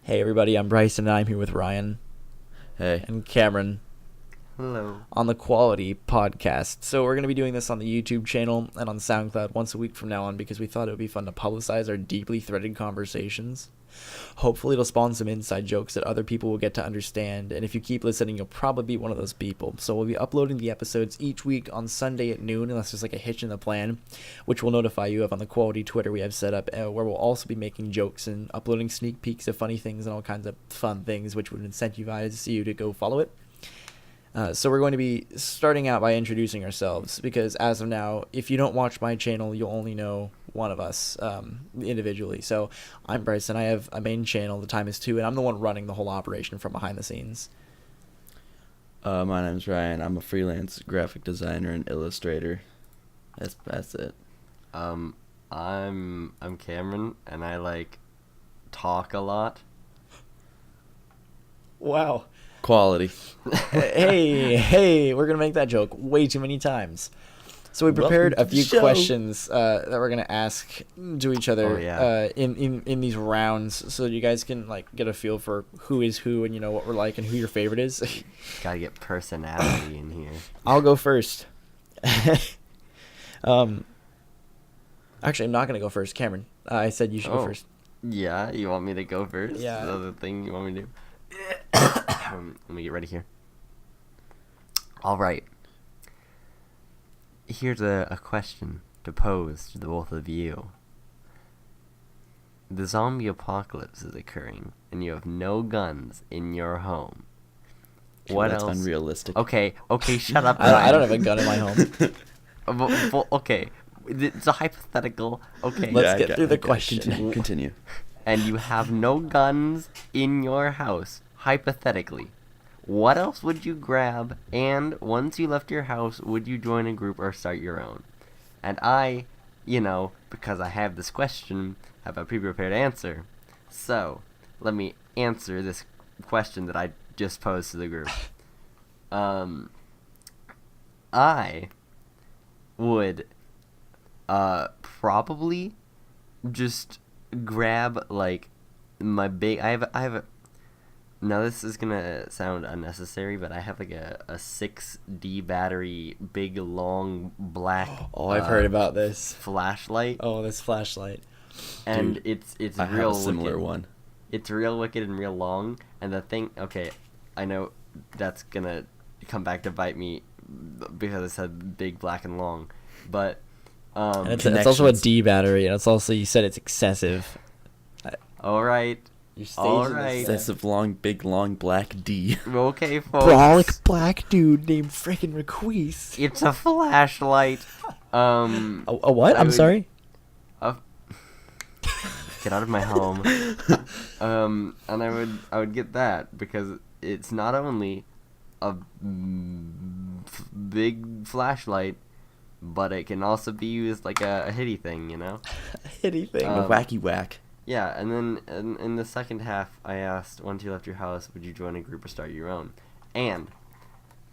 Hey everybody, I'm Bryson and I'm here with Ryan Hey. and Cameron Hello. on the Quality Podcast. So we're going to be doing this on the YouTube channel and on Soundcloud once a week from now on because we thought it would be fun to publicize our deeply threaded conversations. Hopefully it'll spawn some inside jokes that other people will get to understand, and if you keep listening, you'll probably be one of those people. So we'll be uploading the episodes each week on Sunday at noon, unless there's like a hitch in the plan, which we'll notify you of on the Quality Twitter we have set up, where we'll also be making jokes and uploading sneak peeks of funny things and all kinds of fun things, which would incentivize you to go follow it. So we're going to be starting out by introducing ourselves, because as of now, if you don't watch my channel, you'll only know one of us individually. So I'm Bryson. I have a main channel, The Time Is Two, and I'm the one running the whole operation from behind the scenes. My name's Ryan. I'm a freelance graphic designer and illustrator. That's it. I'm Cameron, and I talk a lot. Wow. Quality. Hey, we're going to make that joke way too many times. So we prepared a few questions that we're going to ask to each other in these rounds, so you guys can get a feel for who is who and what we're like and who your favorite is. Gotta get personality in here. I'll go first. Actually, I'm not going to go first. Cameron, I said you should go first. Yeah, you want me to go first? Yeah. Is that the thing you want me to do? Let me get ready here. All right. Here's a question to pose to the both of you. The zombie apocalypse is occurring, and you have no guns in your home. What That's else? unrealistic. Okay, shut up. I don't have a gun in my home. Okay, it's a hypothetical. Okay. Let's get through the question. Continue. And you have no guns in your house, hypothetically. What else would you grab? And once you left your house, would you join a group or start your own? And I, because I have this question, have a pre-prepared answer. So, let me answer this question that I just posed to the group. I would probably just grab my big I have a now this is gonna sound unnecessary, but I have a 6D battery, big long black I've heard about this flashlight. This flashlight. And Dude, it's I real have a similar wicked. one. It's real wicked and real long, and the thing, okay, I know that's gonna come back to bite me because it said big, black, and long, but And it's also a D battery, and it's also, you said it's excessive. all right. Excessive long, big, long, black D. Okay, folks. Brolic black dude named frickin' Requise. It's a flashlight. A what? I'm sorry? Get out of my home. And I would get that because it's not only a big flashlight, but it can also be used like a hitty thing, Hitty thing. A wacky whack. Yeah, and then in the second half, I asked, once you left your house, would you join a group or start your own? And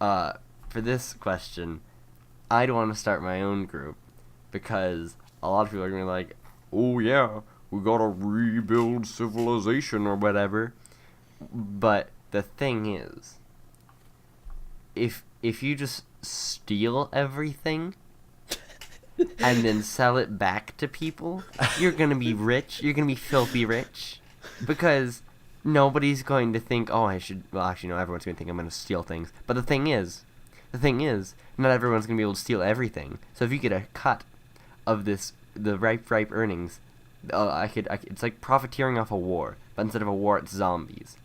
for this question, I'd want to start my own group because a lot of people are going to be like, oh yeah, we gotta rebuild civilization or whatever. But the thing is, if you just steal everything and then sell it back to people, you're gonna be rich. You're gonna be filthy rich, because nobody's going to think, oh, I should. Well, actually, no, everyone's gonna think I'm gonna steal things. But the thing is, not everyone's gonna be able to steal everything. So if you get a cut of the ripe earnings, I could. It's like profiteering off a war, but instead of a war, it's zombies.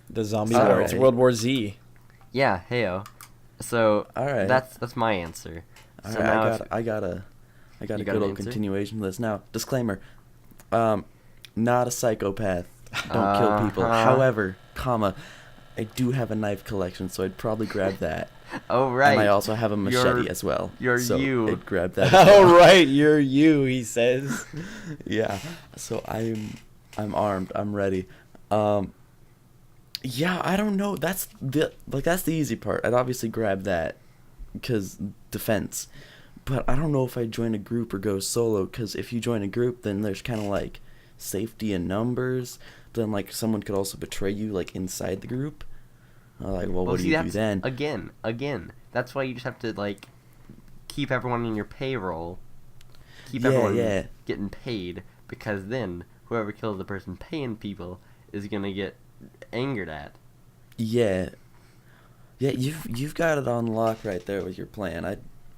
The zombie war. It's World War Z. Yeah, heyo. So all right. That's my answer. All So right, now I got a good old answer? continuation of this. Now, disclaimer, not a psychopath. Don't kill people. However, I do have a knife collection, so I'd probably grab that. Oh right. And I also have a machete as well. You're you. I'd grab that. As well. Oh right, you're you. He says. Yeah. So I'm armed. I'm ready. Yeah, I don't know. That's the easy part. I'd obviously grab that because defense. But I don't know if I'd join a group or go solo, because if you join a group, then there's kind of safety in numbers. then like someone could also betray you like inside the group. Like, well, what do you do then? Again, that's why you just have to like keep everyone in your payroll, keep Yeah, everyone yeah. getting paid, because then whoever kills the person paying people is gonna get angered at. Yeah. Yeah, you've got it on lock right there with your plan.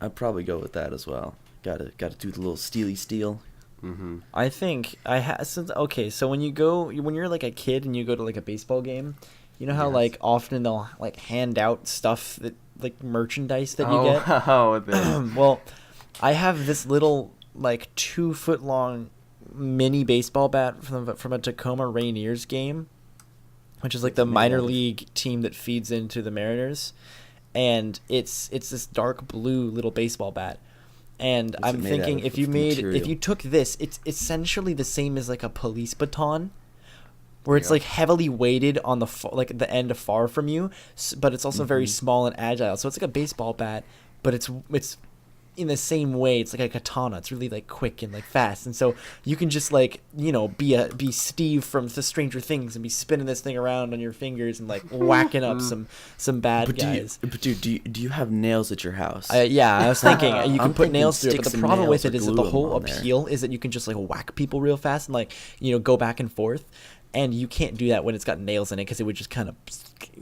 I'd probably go with that as well. Gotta do the little steely steal. Mm-hmm. I think so when you're like a kid and you go to like a baseball game, you know how Yes. like often they'll like hand out stuff that like merchandise that you get. Well, I have this little like 2 foot long mini baseball bat from a Tacoma Rainiers game, which is like the Made minor out of- league team that feeds into the Mariners, and it's this dark blue little baseball bat. And What's it I'm made thinking out of? if you What's the if material? you took this, it's essentially the same as like a police baton, where it's Yeah. like heavily weighted on the like the end far from you, but it's also very Mhm. small and agile. So it's like a baseball bat, but it's in the same way. It's like a katana. It's really like quick and like fast, and so you can just like be Steve from the Stranger Things and be spinning this thing around on your fingers and like whacking up some bad But guys. do you have nails at your house? Yeah, I was thinking you can I'm put thinking nails through it, but sticks the and problem with nails it or is that glue the 'em whole on there. appeal is that you can just like whack people real fast and like go back and forth, and you can't do that when it's got nails in it because it would just kind of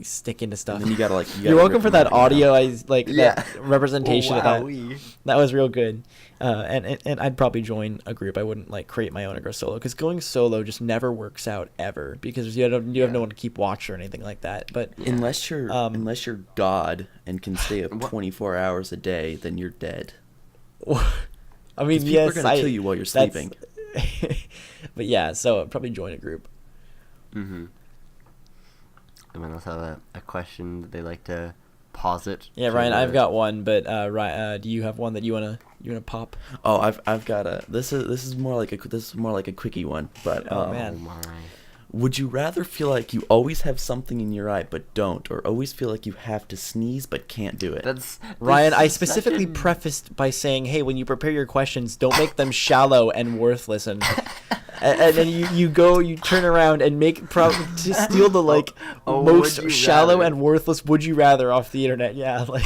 stick into stuff. And then you gotta You're welcome for that audio. That Yeah. representation of that. Wowee. That was real good. And I'd probably join a group. I wouldn't like create my own or go solo, because going solo just never works out ever, because you have no one to keep watch or anything like that. But Unless you're God and can stay up What? 24 hours a day, then you're dead. I mean, 'Cause people yes, are gonna kill you while you're that's- sleeping. But yeah, so I'd probably join a group. Mm-hmm. Anyone else have a question that they like to posit? Yeah, to Ryan, the- I've got one, but Ryan, do you have one that you wanna pop? Oh, I've got a. This is more like a quickie one. But Oh, Oh man. my. would you rather feel like you always have something in your eye but don't, or always feel like you have to sneeze but can't do it? That's Ryan, I such specifically a- prefaced by saying, hey, when you prepare your questions, don't make them shallow and worthless. And then you turn around and to steal the like Oh, most would you shallow rather. and worthless would you rather off the internet. Yeah, like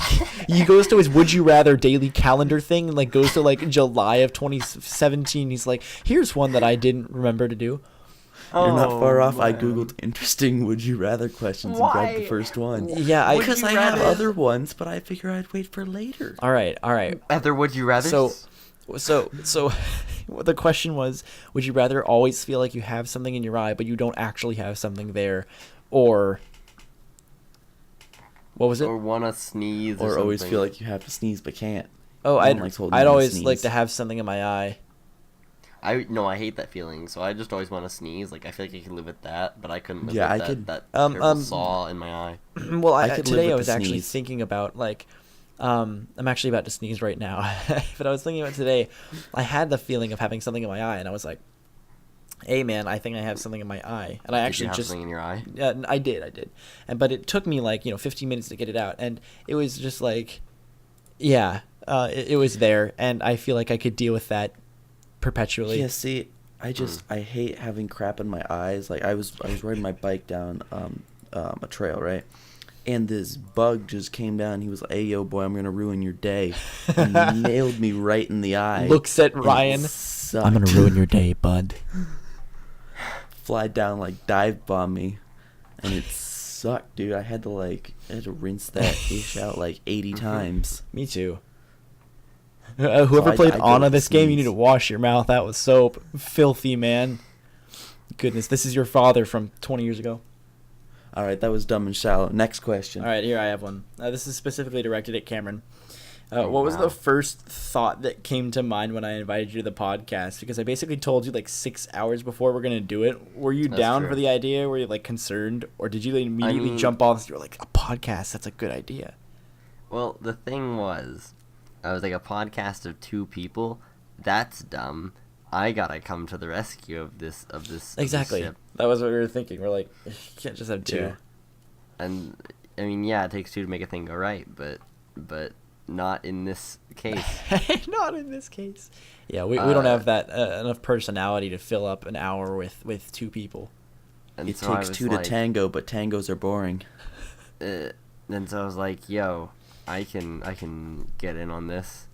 he goes to his would you rather daily calendar thing and like goes to like July of 2017. He's like, here's one that I didn't remember to do. You're not far off. I man. googled interesting would you rather questions and grabbed the Why? first one. Yeah, I Because you I have rather- other ones, but I figure I'd wait for later. all right. Other would you rather? So the question was, would you rather always feel like you have something in your eye but you don't actually have something there, or what was it? or want to sneeze, Or always something. feel like you have to sneeze but can't. Oh, No I'd one likes holding in a always like sneeze. to have something in my eye. I hate that feeling, so I just always want to sneeze. Like I feel like I could live with that, but I couldn't live Yeah, with I could- that Um, terrible saw in my eye. Well, I could live today with I was the actually sneeze. thinking about like, I'm actually about to sneeze right now, but I was thinking about today. I had the feeling of having something in my eye, and I was like, "Hey, man, I think I have something in my eye," and I Did actually you have just something in your eye? Yeah, I did, but it took me like 15 minutes to get it out, and it was just like, yeah, it was there, and I feel like I could deal with that perpetually. Yeah, see, I hate having crap in my eyes. Like I was riding my bike down a trail, right? And this bug just came down. He was like, "Hey, yo, boy, I'm gonna ruin your day." And he nailed me right in the eye. Looks at and it Ryan. sucked. I'm gonna ruin your day, bud. Fly down, like dive bomb me, and it sucked, dude. I had to rinse that ish out like 80 times. Me too. Whoever I played go Anna with this game, you need sneeze. to wash your mouth out with soap. Filthy, man. Goodness, this is your father from 20 years ago. All right, that was dumb and shallow. Next question. All right, here I have one. This is specifically directed at Cameron. Oh, What was wow. the first thought that came to mind when I invited you to the podcast? Because I basically told you like 6 hours before we're gonna do it. Were you That's down true. for the idea? Were you like concerned, or did you immediately mean- jump off? You were like, a podcast? That's a good idea. Well, the thing was, I was like, a podcast of 2 people. That's dumb. I gotta come to the rescue of this. Exactly. ship. That was what we were thinking. We're like, you can't just have 2. Yeah. And I mean, yeah, it takes 2 to make a thing go right, but not in this case. Not in this case. Yeah, we don't Uh, have that enough personality to fill up an hour with 2 people. And It so I takes was two like, to tango, but tangos are boring. and so I was like, yo, I can get in on this,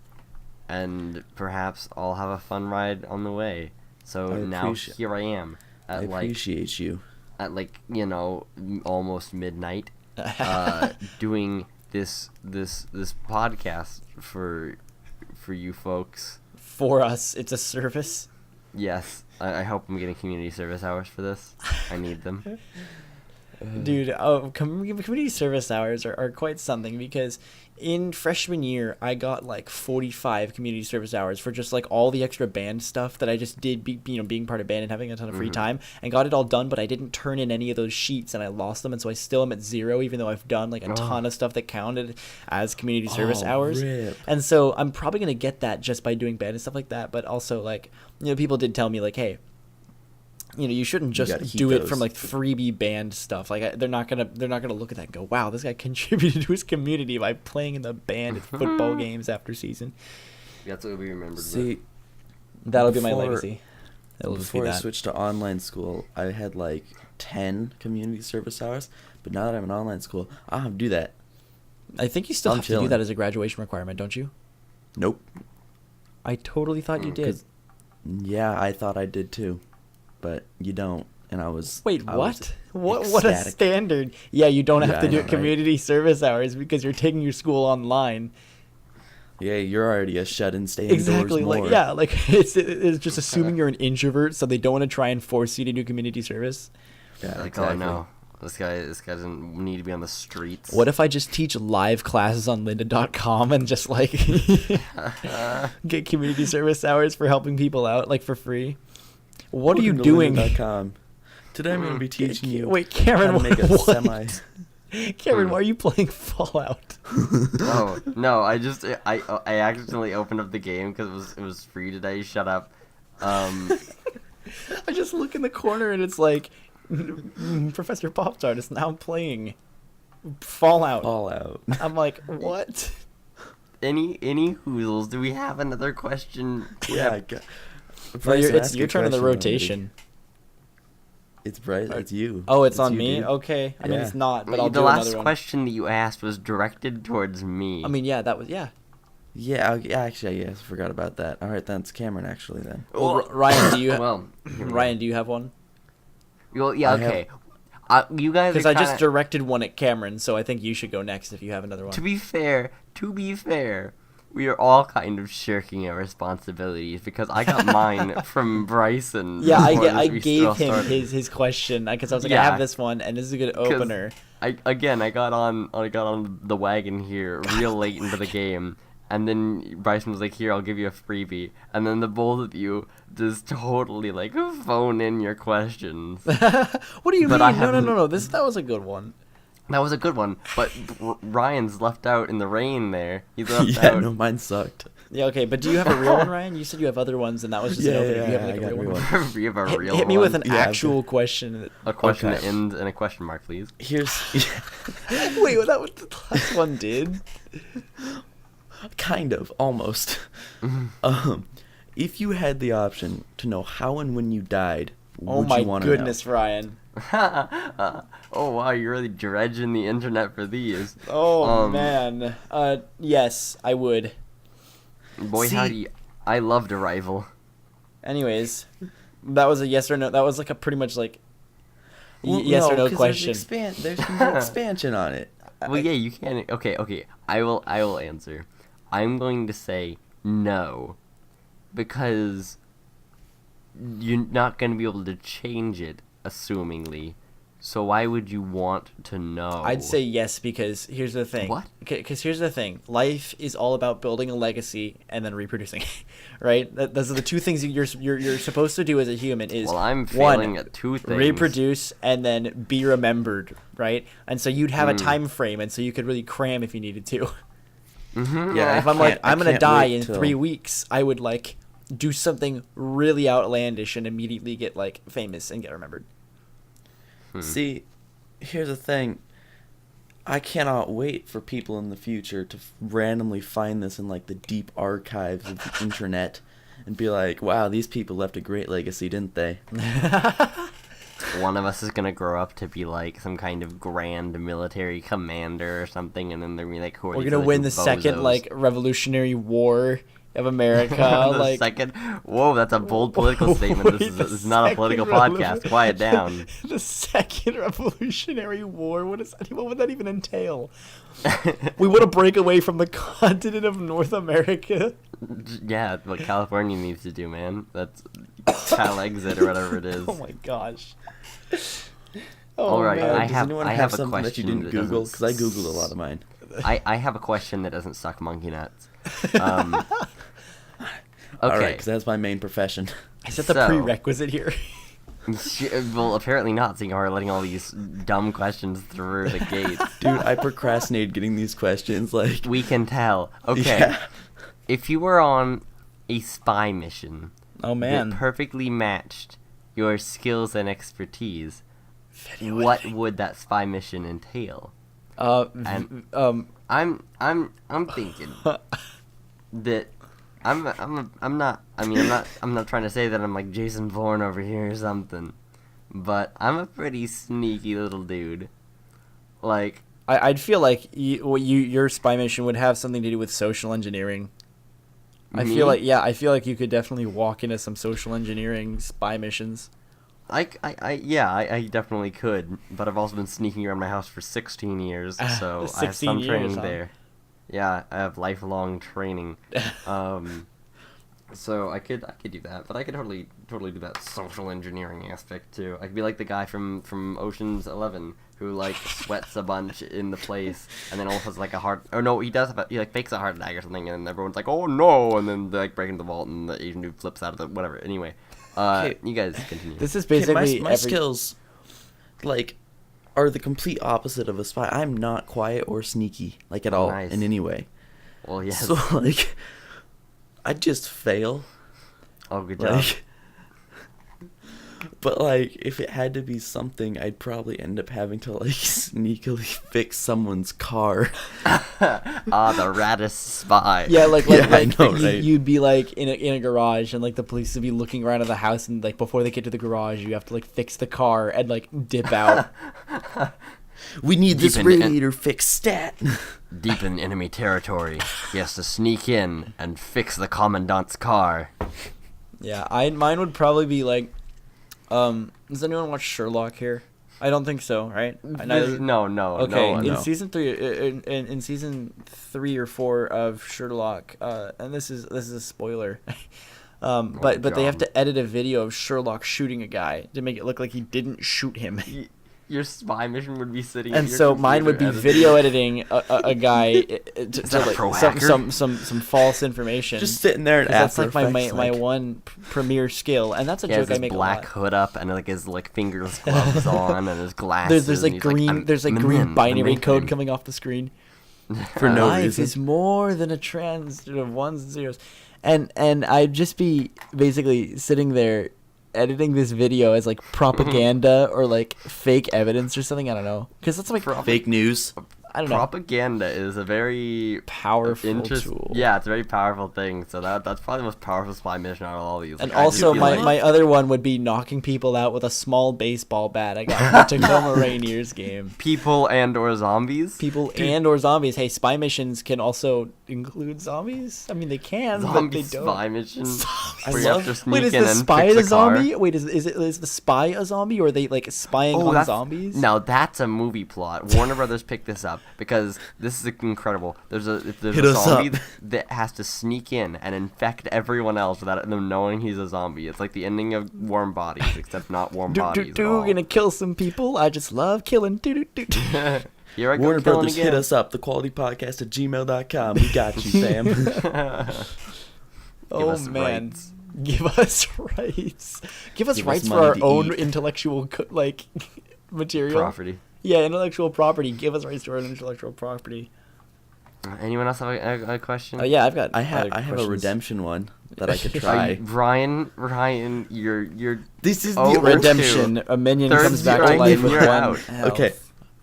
and perhaps I'll have a fun ride on the way. So now here I am I appreciate you. at like, you know, almost midnight, doing this podcast for you folks. For us, it's a service. Yes, I hope I'm getting community service hours for this. I need them. Dude, community service hours are quite something, because in freshman year I got like 45 community service hours for just like all the extra band stuff that I just did, being part of band and having a ton of free time, and got it all done, but I didn't turn in any of those sheets and I lost them, and so I still am at 0, even though I've done like a ton of stuff that counted as community service hours. Rip. And so I'm probably going to get that just by doing band and stuff like that, but also like, people did tell me like, hey, you shouldn't just do it from like freebie band stuff. Like they're not gonna look at that and go, wow, this guy contributed to his community by playing in the band at football games after season. That's what we remembered. See, that'll be my legacy. Before I switched to online school, I had like 10 community service hours. But now that I'm in online school, I don't have to do that. I think you still have to do that as a graduation requirement, don't you? Nope. I totally thought you did. Yeah, I thought I did too. But you don't, and I was... Wait, I what? was What a standard. Yeah, you don't have to do know, community service hours because you're taking your school online. Yeah, you're already a shut-in, stay Exactly. indoors more. Like, yeah, like it's just assuming you're an introvert, so they don't want to try and force you to do community service. Yeah, like, exactly. oh no, this guy doesn't need to be on the streets. What if I just teach live classes on lynda.com and just like get community service hours for helping people out, like for free? What are you doing? Today I'm going to be teaching you Wait, Cameron, how to make a what? semi... Cameron, why are you playing Fallout? Oh no, I accidentally opened up the game because it was free today. Shut up. I just look in the corner and it's like Professor Pop-Tart is now playing Fallout. I'm like, what? Any hoozles? Do we have another question? Yeah, Bryson, it's your turn in the rotation. It's Bryson. It's you. Oh, it's on you, me? dude. Okay. I mean, it's not, but I'll the do another last one. question that you asked was directed towards me. I mean, yeah, that was, yeah. Yeah, actually, I forgot about that. All right, that's Cameron, actually, then. Well, Ryan, do you Ryan, do you have one? Well, yeah, okay. You guys because I just directed one at Cameron, so I think you should go next if you have another one. To be fair, we are all kind of shirking our responsibilities because I got mine from Bryson. Yeah, I gave him his question because I was like, Yeah. I have this one, and this is a good opener. I got on the wagon here real late into the game, and then Bryson was like, "Here, I'll give you a freebie," and then the both of you just totally like phone in your questions. What do you mean? No. That was a good one. That was a good one, but Ryan's left out in the rain there. He's left Yeah, out. no, mine sucked. Yeah, okay, but do you have a real one, Ryan? You said you have other ones, and that was just an opener. You have like a real one. We have a real Hit me with an Yeah, actual question. A question Okay. that ends in a question mark, please. Here's... Wait, was that what the last one did? Kind of, almost. If you had the option to know how and when you died, Oh would you want my goodness, Ryan. Oh wow, you're really dredging the internet for these. Oh man. Yes, I would. Boy, See- howdy, I loved Arrival. Anyways, that was a yes or no. That was like a pretty much like Well, yes or no 'cause question. There's some expansion on it. Well, yeah, you can. Okay. I will answer. I'm going to say no, because you're not going to be able to change it, assumingly. So why would you want to know? I'd say yes, because here's the thing. What? Because here's the thing. Life is all about building a legacy and then reproducing, right? Those are the two things you're supposed to do as a human. Is Well, I'm failing one, at two things. reproduce and then be remembered, right? And so you'd have a time frame, and so you could really cram if you needed to. Mm-hmm. Yeah, If I'm like, I'm gonna can't die wait in till- 3 weeks, I would like do something really outlandish and immediately get like famous and get remembered. See, here's the thing. I cannot wait for people in the future to randomly find this in like the deep archives of the internet and be like, wow, these people left a great legacy, didn't they? one of us is gonna grow up to be like some kind of grand military commander or something, and then they're gonna be like, who are We're these gonna other win two the second bozos? like Revolutionary War of America. The like second, whoa, that's a bold political statement. Wait, This is not a second political revolu- podcast. Quiet down. The second Revolutionary War. What would that even entail? We want to break away from the continent of North America. Yeah, what California needs to do, man. That's Cal exit or whatever it is. Oh my gosh. All right, man. I Does have anyone I have have a something that you question didn't that Google? doesn't Because I Googled a lot of mine. I have a question that doesn't suck monkey nuts. Um, All right, okay. because that's my main profession. Is that the So- prerequisite here? Well, apparently not, seeing how we're letting all these dumb questions through the gates. Dude, I procrastinated getting these questions. Like, We can tell. Okay. Yeah. If you were on a spy mission Oh man. that perfectly matched your skills and expertise, Video what editing. would that spy mission entail? And- I'm thinking that I'm not trying to say that I'm like Jason Bourne over here or something, but I'm a pretty sneaky little dude. Like, I'd feel like your spy mission would have something to do with social engineering. I Me? feel like you could definitely walk into some social engineering spy missions. I definitely could, but I've also been sneaking around my house for 16 years, so I have 16 some years, training huh? there. Yeah, I have lifelong training. So I could do that, but I could totally do that social engineering aspect too. I could be like the guy from Ocean's 11 who like sweats a bunch in the place, and then also has like a heart. Oh no, he like fakes a heart attack or something, and then everyone's like, oh no, and then they like break into the vault, and the Asian dude flips out of the whatever. Anyway, Okay. you guys continue. This is okay, basically my skills, like, are the complete opposite of a spy. I'm not quiet or sneaky, like, at all, Nice. in any way. Well, yes. So, like, I'd just fail. Oh, good job. Like, but, like, if it had to be something, I'd probably end up having to, like, sneakily fix someone's car. The raddest spy. Yeah, like Yeah, I know, you, right? you'd be like in a garage, and like the police would be looking around at the house, and like before they get to the garage, you have to like fix the car and like dip out. We need this Deep in- radiator fixed stat. Deep in enemy territory, he has to sneak in and fix the commandant's car. Yeah, mine would probably be like, does anyone watch Sherlock here? I don't think so, right? No. Okay, no, in no. season 3, in season 3 or 4 of Sherlock, and this is a spoiler, but they have God. to edit a video of Sherlock shooting a guy to make it look like he didn't shoot him. Your spy mission would be sitting. And at your so mine would be computer video editing a guy to that a like pro some, hacker? some false information. Just sitting there and 'Cause that's After like my Effects, my like, one premier skill, and that's a He has joke I his make black a lot. hood up and like his like fingerless gloves on and his glasses. There's and like he's green I'm there's like the green man, the binary man. code coming off the screen. for no Life reason. is more than a trans of ones and zeros, and I'd just be basically sitting there editing this video as like propaganda or like fake evidence or something. I don't know, because that's like Fake news. I don't know, Propaganda is a very powerful tool. Yeah, it's a very powerful thing. So that's probably the most powerful spy mission out of all these. And Like, I just also, feel my, like- my other one would be knocking people out with a small baseball bat I got from the Tacoma Rainiers game. people and or zombies. People and or zombies. Hey, spy missions can also include zombies. I mean, they can, but Zombie they don't. spy missions. I Where you have love- to sneak Wait, is in the and spy fix a the car. zombie? Wait, is the spy a zombie, or are they like spying on that's, zombies? Now that's a movie plot. Warner Brothers picked this up because this is incredible. There's Hit a us zombie up. that has to sneak in and infect everyone else without them knowing he's a zombie. It's like the ending of Warm Bodies, except not warm bodies. at all. Gonna kill some people. I just love killing. Do. Here I go Warner killing Brothers, hit again. us up. thequalitypodcast@gmail.com. We got you, Sam. Oh us man, rights. give us rights. Give us Give us rights for money our to own eat. intellectual material. Property. Yeah, intellectual property. Give us rights to our intellectual property. Anyone else have a question? Oh yeah, I've got. I have other a questions. redemption one that I could Are try. Ryan, you're This is Oh, the Redemption. A minion Third comes back to strike life and with you're one out. health. Okay.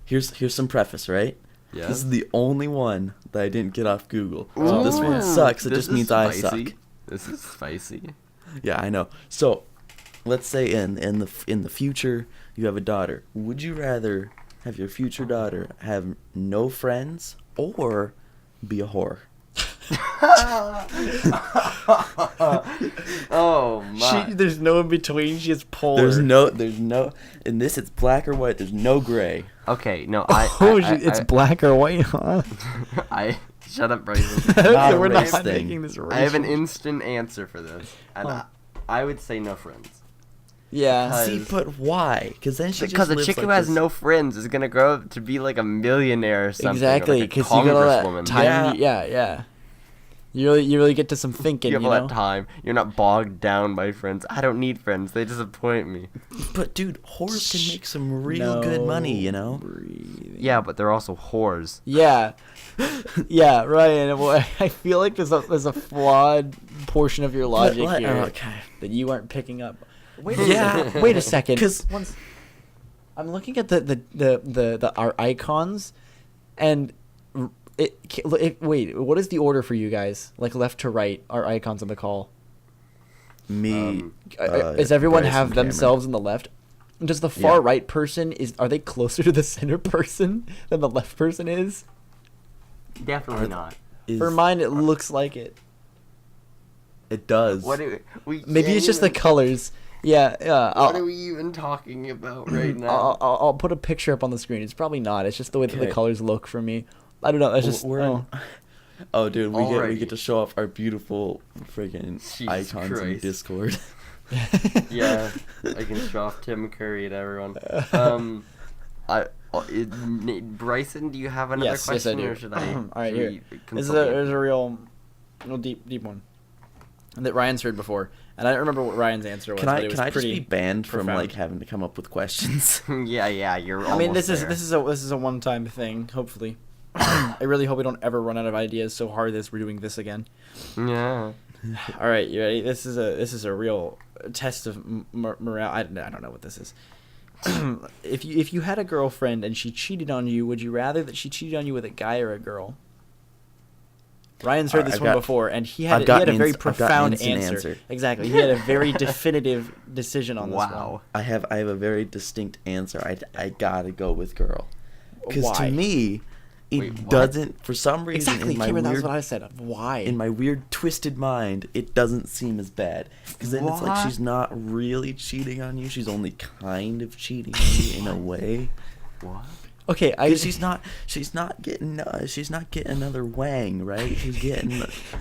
Here's some preface, right? yeah. This is the only one that I didn't get off Google. So this one sucks. It This just is means I spicy. suck. This is spicy. Yeah, I know. So, let's say in the future, you have a daughter. Would you rather have your future daughter have no friends or be a whore? Oh my! There's no in between. She is polar. There's no. In this, it's black or white. There's no gray. Okay, no, It's black or white, huh? Shut up, Bryson. Not a We're race not thing. making this racial. I have an instant answer for this, and Huh. I would say no friends. Yeah. Because- See, but why? Because then she Because just a lives chick like who has this- no friends is gonna grow up to be like a millionaire or something. Exactly, because because you got all that congresswoman. time. Yeah. Yeah. You really get to some thinking. You have You all know. that time. You're not bogged down by friends. I don't need friends. They disappoint me. But dude, whores can make some real good money, you know. Breathing. Yeah, but they're also whores. Yeah. Yeah, right. And I feel like there's a flawed portion of your logic But, here okay. that you aren't picking up. Wait Yeah. Wait a second. 'Cause- once I'm looking at the our icons, and wait, what is the order for you guys? Like left to right, our icons on the call. Me. Does everyone Bryson have Cameron. themselves in the left? Does the far Yeah. right person are they closer to the center person than the left person is? Definitely not. For mine, it looks like it. It does. What do we? Maybe can't it's just the even- colors. Yeah. What are we even talking about right now? I'll put a picture up on the screen. It's probably not. It's just the way that the Okay. colors look for me. I don't know. It's just. We're oh, dude, we Alrighty. get to show off our beautiful freaking Jesus icons in Christ. Discord. Yeah, I can show off Tim Curry at everyone. Bryson, do you have another Yes, yes, I question, do. or should I? All right, should here. we This is consult you? a real deep one that Ryan's heard before, and I don't remember what Ryan's answer was. Can but I it was just pretty be banned from profound. like having to come up with questions? Yeah, you're. I mean, almost this there. is a one-time thing. Hopefully, I really hope we don't ever run out of ideas so hard as we're doing this again. Yeah. All right, you ready? This is a real test of morale. I don't know what this is. If you had a girlfriend and she cheated on you, would you rather that she cheated on you with a guy or a girl? Ryan's heard Alright, this I've one got- before, and he I've had got a an very I've got an profound instant answer. answer. Exactly, he had a very definitive decision on this Wow. I have a very distinct answer. I gotta go with girl. Because Why? to me, it Wait, what? doesn't. For some one. reason, Exactly, in my Cameron. That's weird what I said. Why? in my weird twisted mind, it doesn't seem as bad. Because then it's like What? she's not really cheating on you. She's only kind of cheating on you in a way. What? Okay, Because she's not getting another wang, right? She's getting.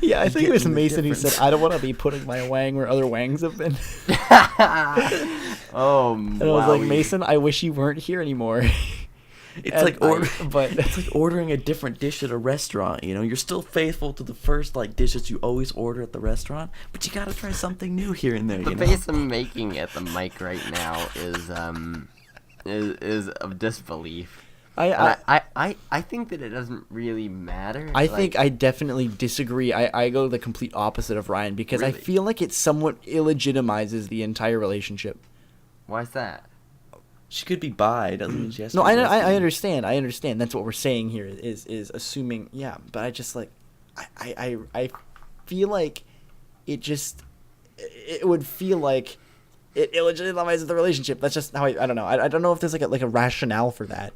Yeah, I she's think it was getting the Mason who said, difference. "I don't want to be putting my wang where other wangs have been." Oh, And I was like, Mason, I wish you weren't here anymore. It's And like order, but it's like ordering a different dish at a restaurant. You know, you're still faithful to the first like dishes you always order at the restaurant, but you gotta try something new here and there. the You know? face I'm making at the mic right now is of disbelief. And I think that it doesn't really matter. I think I definitely disagree. I go the complete opposite of Ryan because I Really? feel like it somewhat illegitimizes the entire relationship. Why's that? She could be bi. Doesn't mean she has to. No, be I lesbian. understand. I understand. That's what we're saying here is assuming. Yeah, but I just like, I feel like it would feel like it illegitimizes the relationship. That's just how I don't know. I don't know if there's like a rationale for that.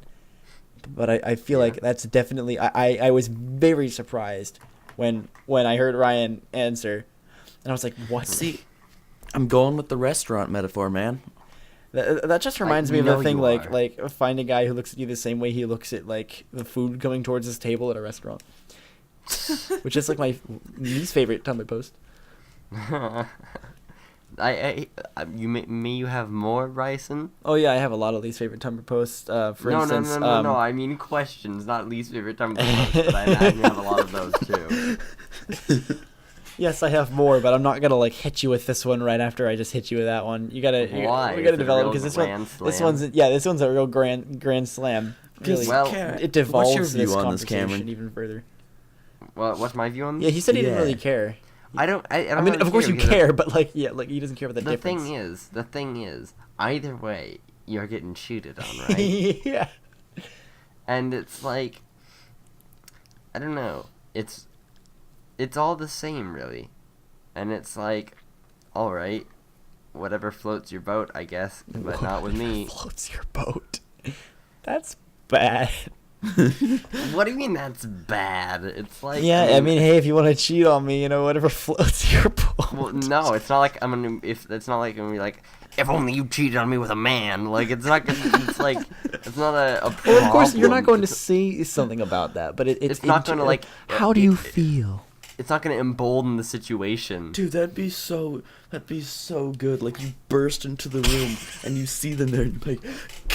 But I feel like that's definitely I was very surprised when I heard Ryan answer, and I was like, what? See, I'm going with the restaurant metaphor, man. That just reminds me of know the thing you like are. find a guy who looks at you the same way he looks at like the food coming towards his table at a restaurant, which is like my least favorite Tumblr post. You have more, Bryson? Oh yeah, I have a lot of least favorite Tumblr posts. For No, instance, no. I mean questions, not least favorite time. But I imagine you have a lot of those too. yes, I have more, but I'm not gonna like hit you with this one right after I just hit you with that one. We Why? gotta Is it a develop real because this grand this one's a real grand slam. Really, Well, it devolves what's your view this on this, conversation Cameron? even further. Well, what's my view on this? Yeah, he said he didn't Yeah. really care. I don't. I I mean, really of course you because care, but like, yeah, like he doesn't care about the The difference. thing is, either way, you're getting cheated on, right? Yeah. And it's like, I don't know. It's all the same, really. And it's like, all right, whatever floats your boat, I guess, but not with me. Floats your boat. That's bad. What do you mean that's bad? It's like Yeah, I mean, hey, if you want to cheat on me, whatever floats your boat. well, no, it's not like I'm gonna be like, if only you cheated on me with a man. Like it's not gonna, it's like it's not a problem. Well, of course, you're not going to say something about that, but it's not going to like. How do you feel? It's not going to embolden the situation. Dude, that'd be so good. Like, you burst into the room and you see them there and you're like,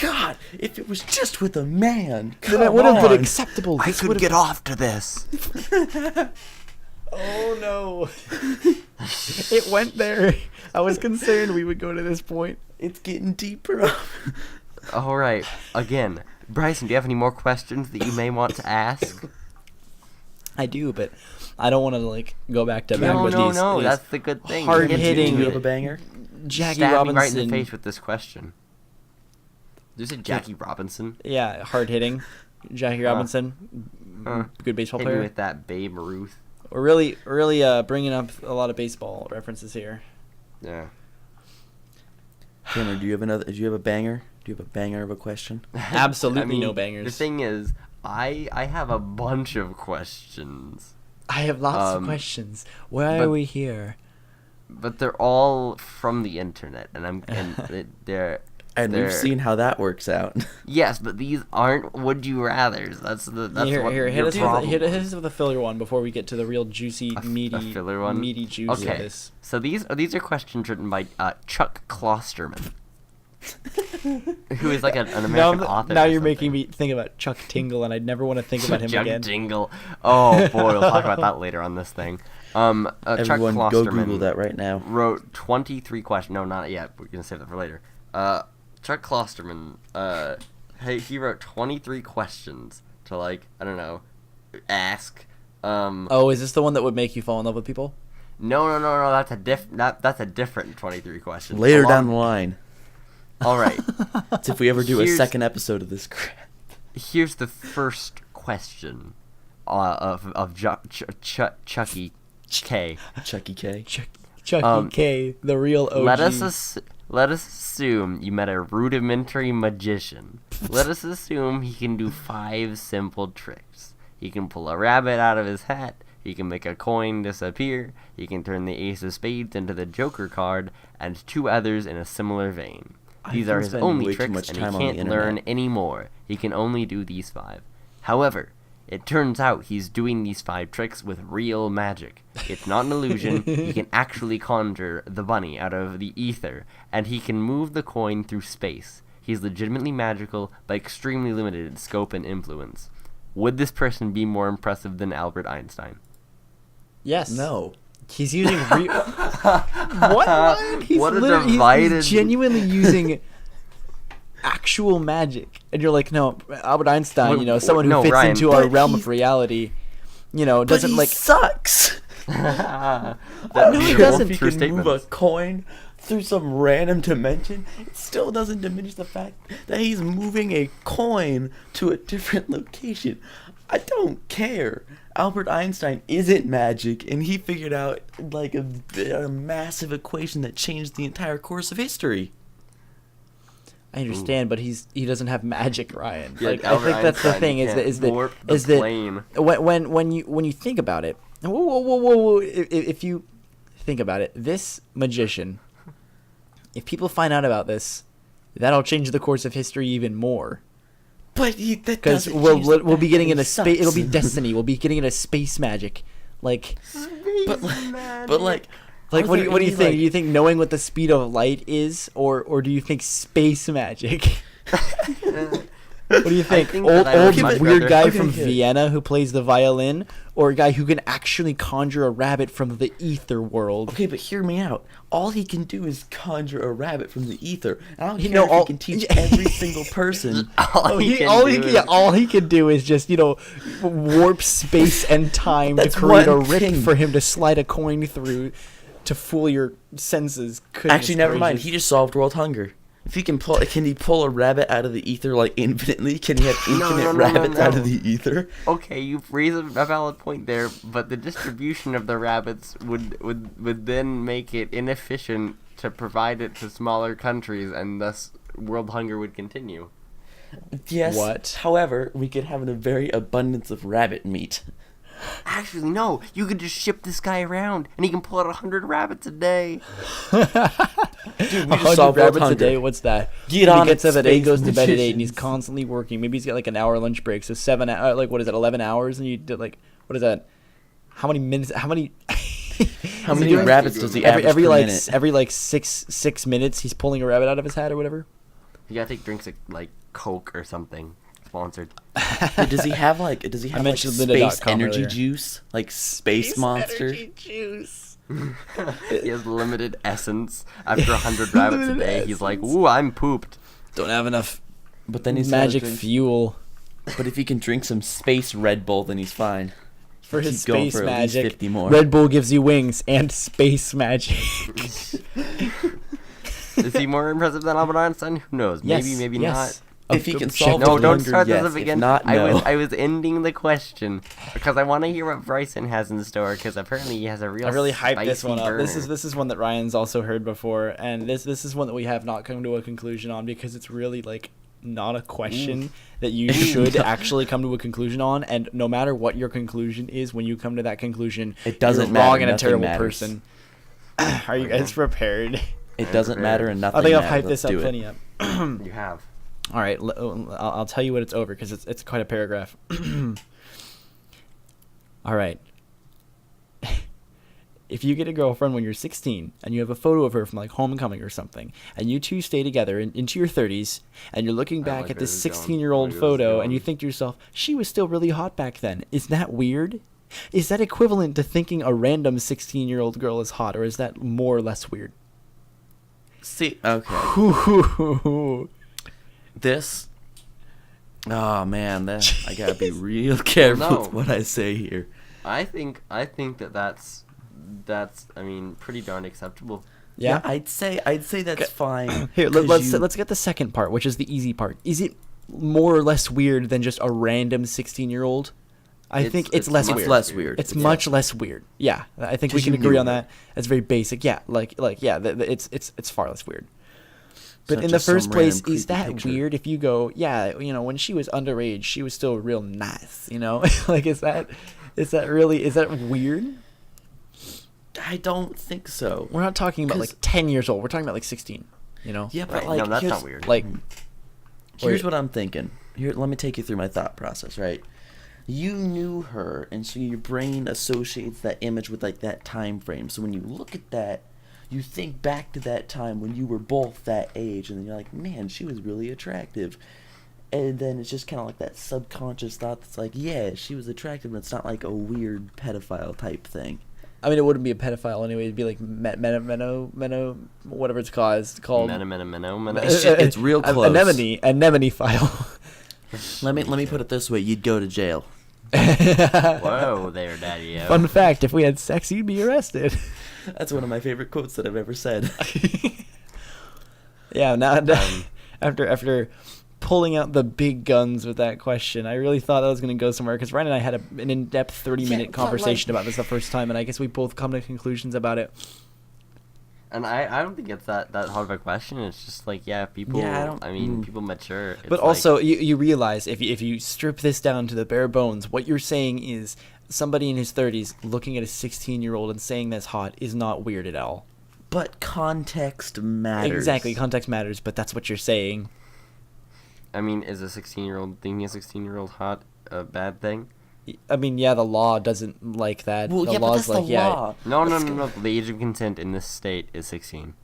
God, if it was just with a man, then it would have been acceptable. I could get off to this. Oh no. It went there. I was concerned we would go to this point. It's getting deeper. All right. Again, Bryson, do you have any more questions that you may want to ask? I do, but I don't want to go back to back with these. No. These That's the good thing. hard-hitting. Do you have a banger? Jackie Stab Robinson. me right in the face with this question. Did you say Jackie Robinson? Yeah, hard-hitting. Jackie Robinson, good baseball Hit me player. with that Babe Ruth. We're really bringing up a lot of baseball references here. Yeah. Cameron, do you have a banger? Do you have a banger of a question? Absolutely no bangers. The thing is, I have a bunch of questions. I have lots of questions. Why are we here? But they're all from the internet, and they're And we've seen how that works out. Yes, but these aren't would you rather's. That's Here, what hit your us problem hit is. us with a filler one before we get to the real juicy, meaty, filler one? meaty juice of Okay, this. so these are questions written by Chuck Klosterman, who is like an American author. Now or you're something. making me think about Chuck Tingle, and I'd never want to think about him Chuck again. Tingle. Oh boy, we'll talk about that later on this thing. Everyone, Chuck Klosterman go Google that right now. wrote 23 questions. No, not yet. We're gonna save that for later. Chuck Klosterman, he wrote 23 questions to ask. Oh, is this the one that would make you fall in love with people? No. That's a different 23 questions. Later down the line. All right. It's if we ever do a Here's- second episode of this crap. Here's the first question of Chucky K. Chucky K. Chucky K, the real OG. Let us assume you met a rudimentary magician. Let us assume he can do 5 simple tricks. He can pull a rabbit out of his hat. He can make a coin disappear. He can turn the ace of spades into the joker card, and 2 others in a similar vein. These are his only tricks, and he can't learn any more. He can only do these 5. However, it turns out he's doing these 5 tricks with real magic. It's not an illusion. He can actually conjure the bunny out of the ether, and he can move the coin through space. He's legitimately magical, but extremely limited in scope and influence. Would this person be more impressive than Albert Einstein? Yes. No. He's using real. What? He's What a literally divided- he's genuinely using actual magic, and you're like, no, Albert Einstein, someone who fits Ryan, into our but realm he- of reality, But doesn't he sucks. No, he These are doesn't. both If true he can move a statements. coin through some random dimension, it still doesn't diminish the fact that he's moving a coin to a different location. I don't care. Albert Einstein isn't magic, and he figured out a massive equation that changed the entire course of history. I understand, but he doesn't have magic, Ryan. Yeah, I Albert think that's the Einstein thing is can't that warp the plane. when you think about it, whoa, if you think about it, this magician, if people find out about this, that'll change the course of history even more. But Because we'll be getting into space. It'll be destiny. We'll be getting into space magic, But Like, are what do there you any, think? Do you think knowing what the speed of light is, or do you think space magic? What do you think? think Old that I would much weird rather- guy Okay, from okay. Vienna who plays the violin, or a guy who can actually conjure a rabbit from the ether world? Okay, but hear me out. All he can do is conjure a rabbit from the ether. I don't You care know, if he can teach every single person. All he can do is just warp space and time to That's create a one rip thing. for him to slide a coin through to fool your senses. Goodness Actually, never mind. gracious. He just solved world hunger. If he can he pull a rabbit out of the ether infinitely? Can he have infinite rabbits out of the ether? Okay, you've raised a valid point there, but the distribution of the rabbits would then make it inefficient to provide it to smaller countries, and thus world hunger would continue. Yes. What? However, we could have a very abundance of rabbit meat. Actually, no. You could just ship this guy around, and he can pull out 100 rabbits a day. Dude, we just 100 solved world rabbits a hunger. day. What's that? Get he on gets it, up at 8, space goes to bed at 8, and he's magicians. constantly working. Maybe he's got like an hour lunch break, so 7 like what is it, 11 hours, and you did like what is that? How many minutes? How many? How many rabbits does he average every per like minute? every like six minutes he's pulling a rabbit out of his hat or whatever. You gotta take drinks like Coke or something. Sponsored. Wait, does he have like mentioned space lynda.com energy earlier. juice? Like space monster? Energy juice. He has limited essence. After 100 rabbits a day, he's like, "Ooh, I'm pooped." Don't have enough But then he's magic gotta drink- fuel But if he can drink some space Red Bull, then he's fine. for his Keep going space for at least magic. 50 more. Red Bull gives you wings and space magic. Is he more impressive than Albert Einstein? Who knows? Maybe, Yes, maybe yes. not. If he can solve No, world don't hunger, start this yes. up If again. not, no. I was ending the question because I want to hear what Bryson has in store because apparently he has a real. I really hyped this spicy one up. burner. This is one that Ryan's also heard before, and this is one that we have not come to a conclusion on because it's really like not a question that you should actually come to a conclusion on. And no matter what your conclusion is, when you come to that conclusion, It doesn't you're matter. wrong and a Nothing terrible matters. person. Are you guys prepared? It doesn't matter and nothing I think I've matters. hyped this Let's up do it. plenty up. You have. All right, I'll tell you what it's over because it's quite a paragraph. All right. If you get a girlfriend when you're 16 and you have a photo of her from like homecoming or something, and you two stay together into your 30s, and you're looking I back like at where this this is going. 16-year-old I like where this is photo, going. and you think to yourself, she was still really hot back then. Is that weird? Is that equivalent to thinking a random 16-year-old girl is hot, or is that more or less weird? See, okay. Ooh. This. Oh man, I gotta be real careful No. with what I say here. I think that's I mean pretty darn acceptable. Yeah. I'd say that's fine. Here, 'cause let's get the second part, which is the easy part. Is it more or less weird than just a random 16-year-old? I think it's less much weird. less weird. It's Yeah. much less weird. Yeah, I think we 'Cause can you agree knew on her. that. It's very basic. Yeah, it's far less weird. But not in the just some first place, random is that creepy picture. weird if you go, yeah, when she was underage, she was still real nice, like is that weird? I don't think so. We're not talking about 'Cause- like 10 years old. We're talking about like 16, Yeah, but Right, like no, that's here's, not weird. Like here's Wait. what I'm thinking. Here, let me take you through my thought process. Right, you knew her, and so your brain associates that image with like that time frame. So when you look at that, you think back to that time when you were both that age, and then you're like, man, she was really attractive. And then it's just kind of like that subconscious thought that's like, yeah, she was attractive, and it's not like a weird pedophile type thing. I mean, it wouldn't be a pedophile anyway. It'd be like whatever it's called. It's called It's real close. anemone file. Let me put it this way: you'd go to jail. Whoa there, Daddy. Fun fact: if we had sex, you'd be arrested. That's one of my favorite quotes that I've ever said. Yeah. Now, after pulling out the big guns with that question, I really thought that was going to go somewhere because Ryan and I had an in-depth 30-minute Yeah, but, conversation like- about this the first time, and I guess we both come to conclusions about it. And I don't think it's that hard of a question. It's just like, yeah, people. Yeah, I don't- people mature. It's But like- also, you realize if you strip this down to the bare bones, what you're saying is somebody in his 30s looking at a 16-year-old and saying that's hot is not weird at all. But context matters. Exactly, context matters, but that's what you're saying. I mean, is a 16-year-old thinking a 16-year-old hot a bad thing? I mean, yeah, the law doesn't like that. Well, the yeah, but law's that's like, the yeah, law. No. The age of consent in this state is 16.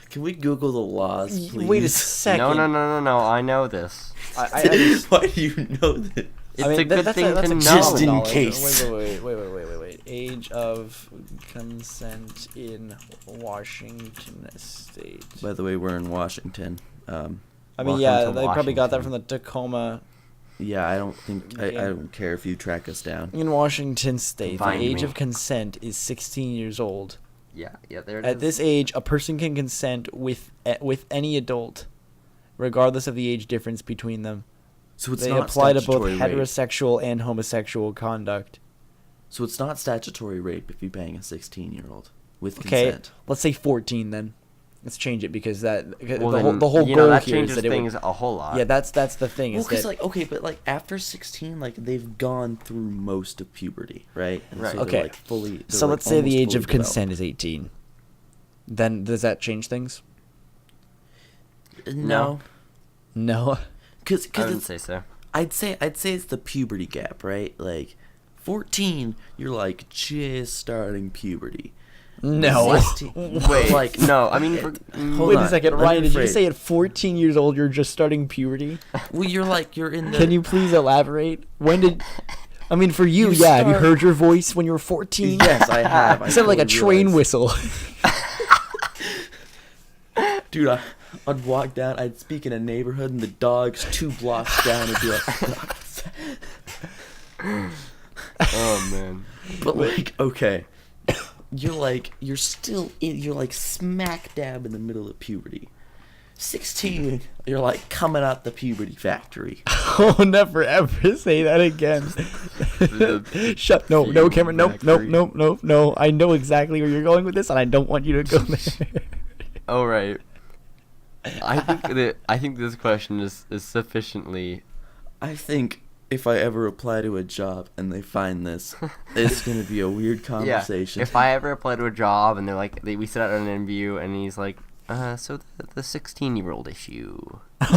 Can we Google the laws, please? Wait a second. No. I know this. Why do you know that? It's I mean, a good that's thing that's to know. Just in knowledge. case. Wait. Age of consent in Washington State. By the way, we're in Washington. I mean, Welcome yeah, to they probably got that Washington. from the Tacoma. Yeah, I don't think I don't care if you track us down. In Washington State, the Find age me. of consent is 16 years old. Yeah, there it is. At this age, a person can consent with any adult, regardless of the age difference between them. So it's They not apply to both statutory rape. heterosexual and homosexual conduct. So it's not statutory rape if you bang a 16-year-old with Okay, consent. let's say 14 then. Let's change it because Well, the whole you goal know, that here is changes that it things would, a whole lot. yeah, that's the thing. Well, Is because that, like okay, but like after 16, like they've gone through most of puberty, right? And Right. So they're, Okay. like, fully. so like, let's say the almost age fully of consent is 18. Then does that change things? developed. No, No. because I wouldn't it's. say so. I'd say it's the puberty gap, right? Like 14, you're like just starting puberty. No. 16 Wait, like no, I mean, hold Wait on, a second, let me Ryan. Did you rephrase. say at 14 years old you're just starting puberty? Well, you're in the. Can you please elaborate? When did? I mean, for you, You yeah. Have you start- heard your voice when you were 14? Yes, I have. I It sounded like a totally train realized. whistle. Dude, I'd walk down, I'd speak in a neighborhood, and the dogs 2 blocks down would be like. Oh man. But like, okay, you're like smack dab in the middle of puberty. 16, you're like coming out the puberty factory. Oh, never ever say that again. Shut. No, Cameron. No. I know exactly where you're going with this, and I don't want you to go there. All right. I think this question is sufficiently. I think if I ever apply to a job and they find this, it's gonna be a weird conversation. Yeah. If I ever apply to a job and they're like, we sit out on an interview and he's like, so the 16-year-old issue. We've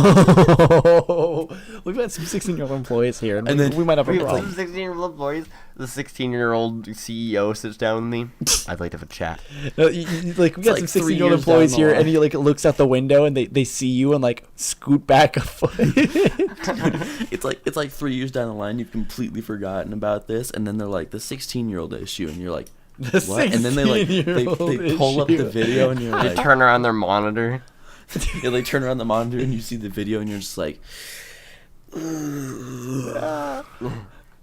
got some 16-year-old employees here, and And then we might have a We have problem. some 16-year-old employees. The 16-year-old CEO sits down with me. I'd like to have a chat. No, like we got like some 3 16-year-old years down employees the here, line. and he like looks out the window, and they see you and like scoot back a foot. It's like 3 years down the line, you've completely forgotten about this, and then they're like the 16-year-old issue, and you're like, The what? And then they 16-year-old pull up the issue. video, and you're They like, turn around their monitor. yeah, they turn around the monitor, and you see the video, and you're just like,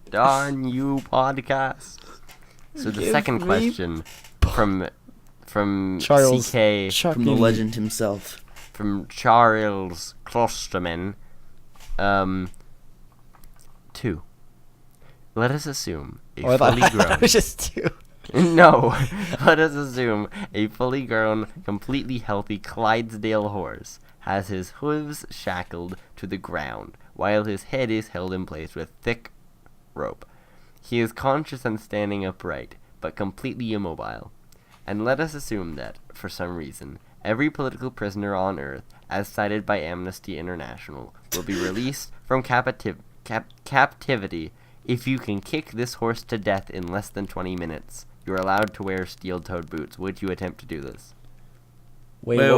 Darn you, podcast. So the Give second me question from Charles CK Chuck from the and- legend himself. from Charles Klosterman. 2. Let us assume a Oh, I thought fully I grown. was just two. No, let us assume a fully grown, completely healthy Clydesdale horse has his hooves shackled to the ground, while his head is held in place with thick rope. He is conscious and standing upright, but completely immobile. And let us assume that, for some reason, every political prisoner on Earth, as cited by Amnesty International, will be released from captivity if you can kick this horse to death in less than 20 minutes. You're allowed to wear steel-toed boots. Would you attempt to do this? Wait. Wait,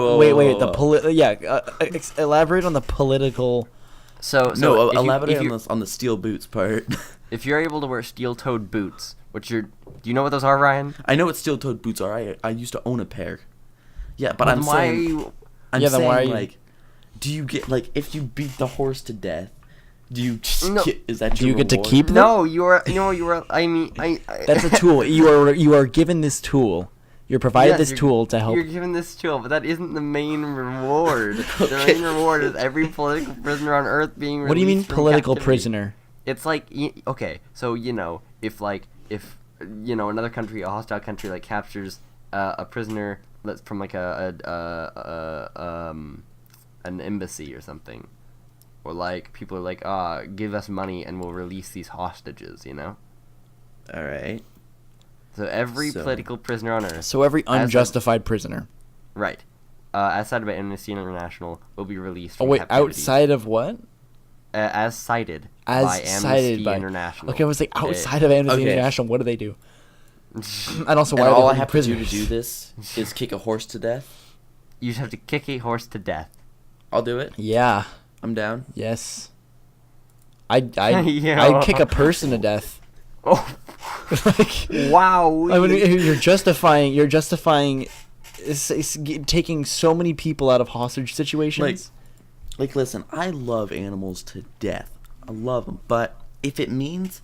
Elaborate on the political. So No, if you- elaborate if you- on the steel boots part. If you're able to wear steel-toed boots, do you know what those are, Ryan? I know what steel-toed boots are. I used to own a pair. Yeah, but Well, I'm then why are saying, you? I'm Yeah, then saying why are you- like, do you get like if you beat the horse to death, do you just No. is that Do your you get to reward? keep them? No, you are. I mean, I. That's a tool. You are given this tool. You're provided Yes, this you're- tool to help. You're given this tool, but that isn't the main reward. The Okay. main reward is every political prisoner on Earth being released. What do you mean from political captivity. prisoner? It's like okay, so if another country, a hostile country, like captures a prisoner that's from like an embassy or something, or like people are like, give us money and we'll release these hostages, All right. So every So- political prisoner on Earth, So every As a- unjustified prisoner. right, as cited by Amnesty International, will be released. Oh From wait, captivity. outside of what? As cited As by cited Amnesty by International. Okay, I was like outside of Amnesty Okay. International. What do they do? And also, And why are all they I have prisoners? to do to do this is kick a horse to death. You just have to kick a horse to death. I'll do it. Yeah. I'm down. Yes. Yeah. I'd kick a person to death. Oh, Like, wow. I mean, you're justifying taking so many people out of hostage situations. Like, listen, I love animals to death. I love them, but if it means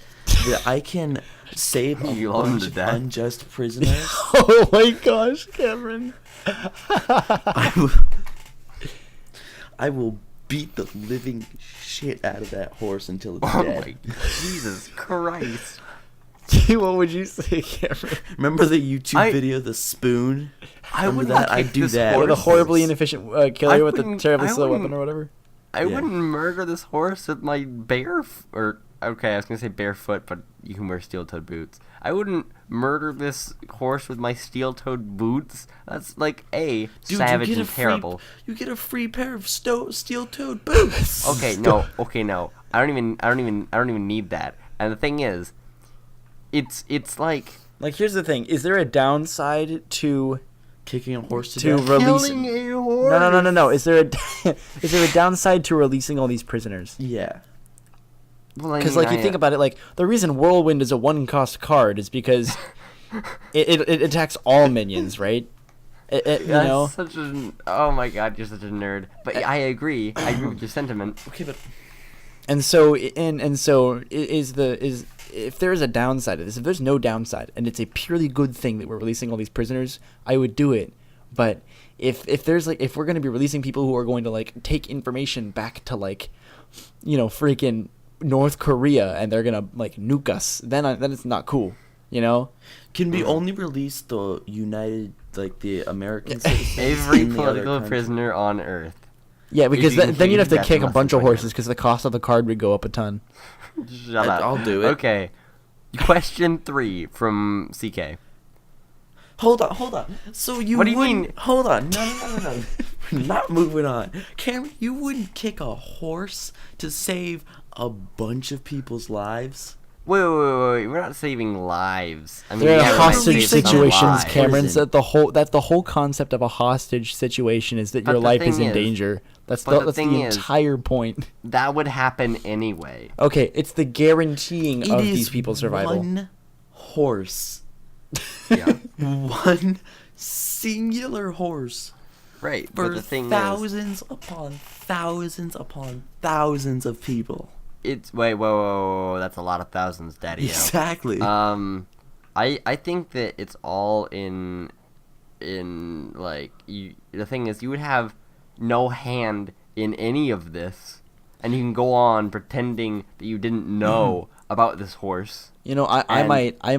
that I can save a You love 'em bunch to of death. unjust prisoners, Oh my gosh, Cameron. I will beat the living shit out of that horse until it's Oh dead. my Jesus Christ. What would you say, Cameron? Remember the YouTube video, the spoon? I Remember wouldn't that? I kick do this that. Or the horse. horribly inefficient killer with the wouldn't- terribly I slow weapon wouldn't- or whatever? I Yeah. wouldn't murder this horse with my okay, I was gonna say barefoot, but you can wear steel-toed boots. I wouldn't murder this horse with my steel-toed boots. That's like Dude, savage you get and a terrible. You get a free pair of steel-toed boots. Okay, no. I don't even need that. And the thing is, it's like Like, here's the thing: is there a downside to Kicking a horse to to death. releasing? killing a horse. No. Is there a is there a downside to releasing all these prisoners? Yeah. Well, I Because, mean, like, you think about it, like, the reason Whirlwind is a one-cost card is because it attacks all minions, right? You That's know? such a. Oh my god, you're such a nerd. But I agree. I agree with your sentiment. Okay, but And so if there is a downside to this, if there's no downside and it's a purely good thing that we're releasing all these prisoners, I would do it. But if we're going to be releasing people who are going to, like, take information back to, like, you know, freaking North Korea and they're going to, like, nuke us, then it's not cool, you know? can we only release the the American citizens? Every in the other political country? prisoner on Earth. Yeah, because you can then you'd have to death kick a unless bunch it's of like horses because the cost of the card would go up a ton. Shut up. I'll do it. Okay. Question 3 from CK. Hold on. So you What do you wouldn't... mean? Hold on. No. We're not moving on. Cameron, you wouldn't kick a horse to save a bunch of people's lives? Wait. We're not saving lives. I mean, They're in yeah, we might hostage save some situations, lives. Cameron. Prison. That the whole concept of a hostage situation is that But your the life is thing in is- danger. That's but the the thing is- entire point. That would happen anyway. Okay, it's the guaranteeing It of is these people's survival. one horse. Yeah. One singular horse. Right. For But the thing is, thousands upon thousands of people. it's whoa. That's a lot of thousands, Daddy. Exactly. I think that it's all in like the thing is you would have no hand in any of this, and you can go on pretending that you didn't know about this horse. You know, I And-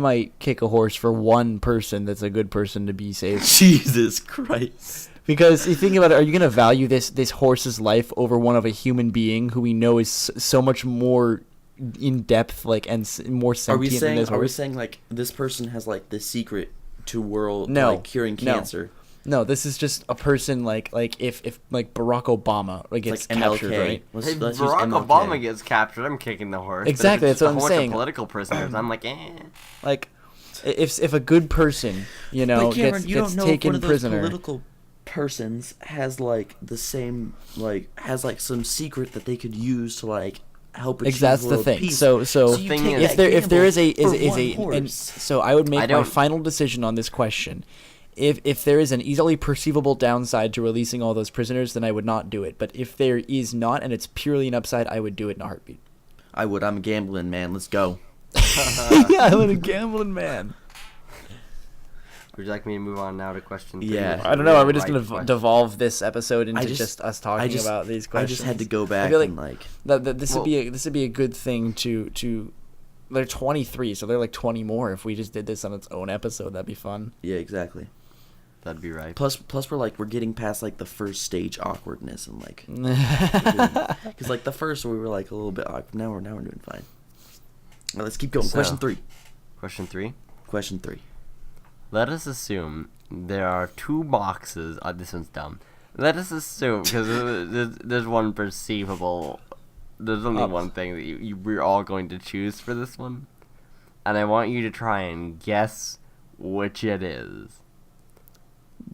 might kick a horse for one person that's a good person to be saved. Jesus Christ. Because you think about it, are you going to value this horse's life over one of a human being who we know is so much more in depth, like, and more sentient than this Are we horse? saying like this person has like the secret to world No, like curing no. cancer? No, this is just a person like if like Barack Obama gets Like captured, MLK. right? Let's If use Barack MLK. Obama gets captured, I'm kicking the horse. But if Exactly, it's that's what just I'm a bunch saying. Of political prisoners, I'm like, Like, if a good person, you know, But Cameron, you gets don't know if one taken of those prisoner. political persons has like the same has like some secret that they could use to like help achieve That's the world thing. peace. So you thing take is- that if there is a gamble is for a one and horse. so I would make I my don't- final decision on this question. If there is an easily perceivable downside to releasing all those prisoners, then I would not do it. But if there is not, and it's purely an upside, I would do it in a heartbeat. I would. I'm a gambling man. Let's go. Yeah, I'm a gambling man. would you like me to move on now to question 3? Yeah. I don't know. Are we just Right gonna question. devolve this episode into I just just- us talking about these I questions? just had to go back feel like and like. this would be a good thing to. They're 23, so they're like 20 more. If we just did this on its own episode, that'd be fun. Yeah, exactly. That'd be right. Plus we're getting past like the first stage awkwardness and like because like the first we were like a little bit awkward. Now we're doing fine. Well, let's keep going. So- Question 3. Question 3. Question 3. Let us assume there are 2 boxes. This one's dumb. Let us assume, because there's one perceivable. There's only one thing that we're all going to choose for this one, and I want you to try and guess which it is.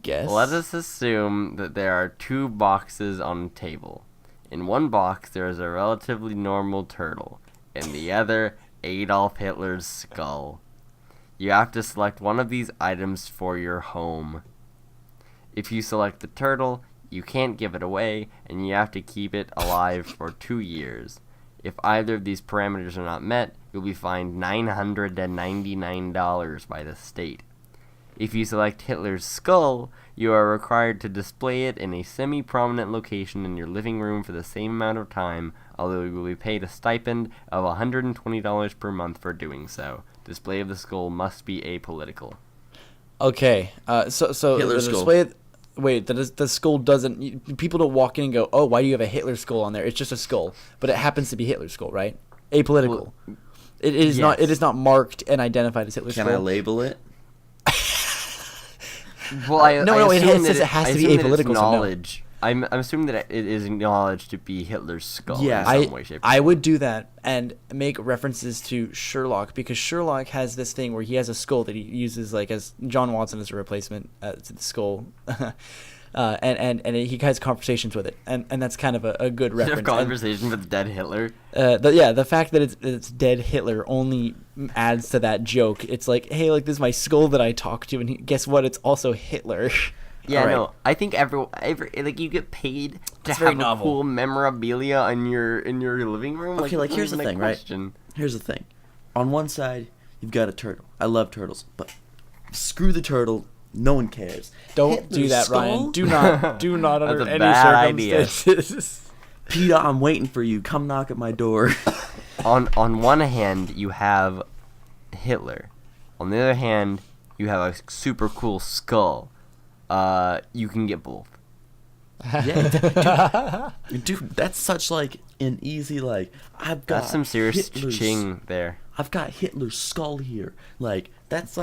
Guess. Let us assume that there are 2 boxes on a table. In one box, there is a relatively normal turtle. In the other, Adolf Hitler's skull. You have to select one of these items for your home. If you select the turtle, you can't give it away, and you have to keep it alive for 2 years. If either of these parameters are not met, you'll be fined $999 by the state. If you select Hitler's skull, You are required to display it in a semi-prominent location in your living room for the same amount of time, although you will be paid a stipend of $120 per month for doing so. Display of the skull must be apolitical. Okay, so Hitler the skull. display. Wait, the skull doesn't. People don't walk in and go, "Oh, why do you have a Hitler skull on there?" It's just a skull, but it happens to be Hitler's skull, right? Apolitical. It is not. It is not marked and identified as Hitler's Can skull. I label it? Well, I No, it assume says that it has I to be assume that it's apolitical, so no. knowledge. I'm assuming that it is acknowledged to be Hitler's skull Yeah. in some way, shape, or I form. would do that and make references to Sherlock, because Sherlock has this thing where he has a skull that he uses like as John Watson as a replacement to the skull, and he has conversations with it, and that's kind of a good You have reference. conversation with dead Hitler. The fact that it's dead Hitler only adds to that joke. It's like, hey, like, this is my skull that I talk to, and guess what? It's also Hitler. Yeah, Alright. no. I think every like you get paid to It's very have novel. cool memorabilia in your living room. Okay, like, that's here's not the even a thing, right? question. Here's the thing. On one side, you've got a turtle. I love turtles, but screw the turtle. No one cares. Don't Hitler's do that, skull? Ryan. Do not under That's a any bad idea. circumstances. Peter, I'm waiting for you. Come knock at my door. On one hand, you have Hitler. On the other hand, you have a super cool skull. You can get both. Yeah, dude, that's such like an easy like. I've got That's some serious Hitler's- ching there. I've got Hitler's skull here. Like that's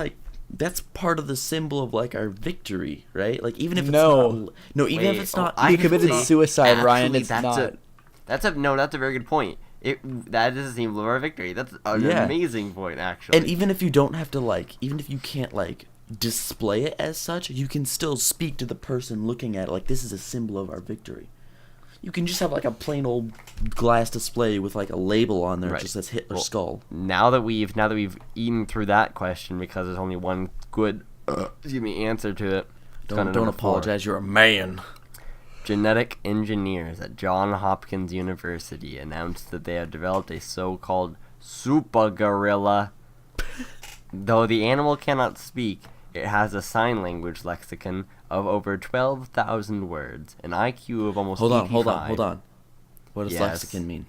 part of the symbol of like our victory, right? Like even if it's No. not, no, even Wait, if it's not, I He committed actually- suicide, Ryan. actually, It's that's not. That's a very good point. That is a symbol of our victory. That's an Yeah. amazing point, actually. and even if you don't have to like, even if you can't like display it as such, you can still speak to the person looking at it like this is a symbol of our victory. You can just have like a plain old glass display with like a label on there that Right. just says Hitler Well, skull. Now that we've eaten through that question, because there's only one good answer to it. It's gone to Don't number 4. apologize. You're a man. Genetic engineers at Johns Hopkins University announced that they have developed a so-called super gorilla. Though the animal cannot speak, it has a sign language lexicon of over 12,000 words, an IQ of almost Hold 85. on. What does Yes. lexicon mean?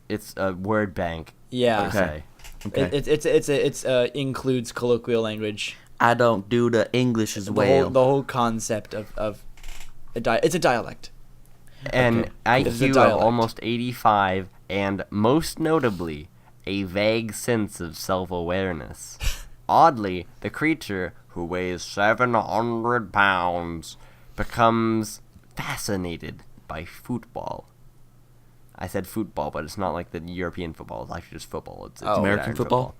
It's a word bank. Yeah. per Okay. se. Okay. It's includes colloquial language. I don't do the English as well. The whole concept of it's a dialect. An Okay. This is a IQ of dialect. almost 85, and most notably, a vague sense of self-awareness. Oddly, the creature, who weighs 700 pounds, becomes fascinated by football. I said football, but it's not like the European football. It's actually just football. It's Oh. American gridiron football?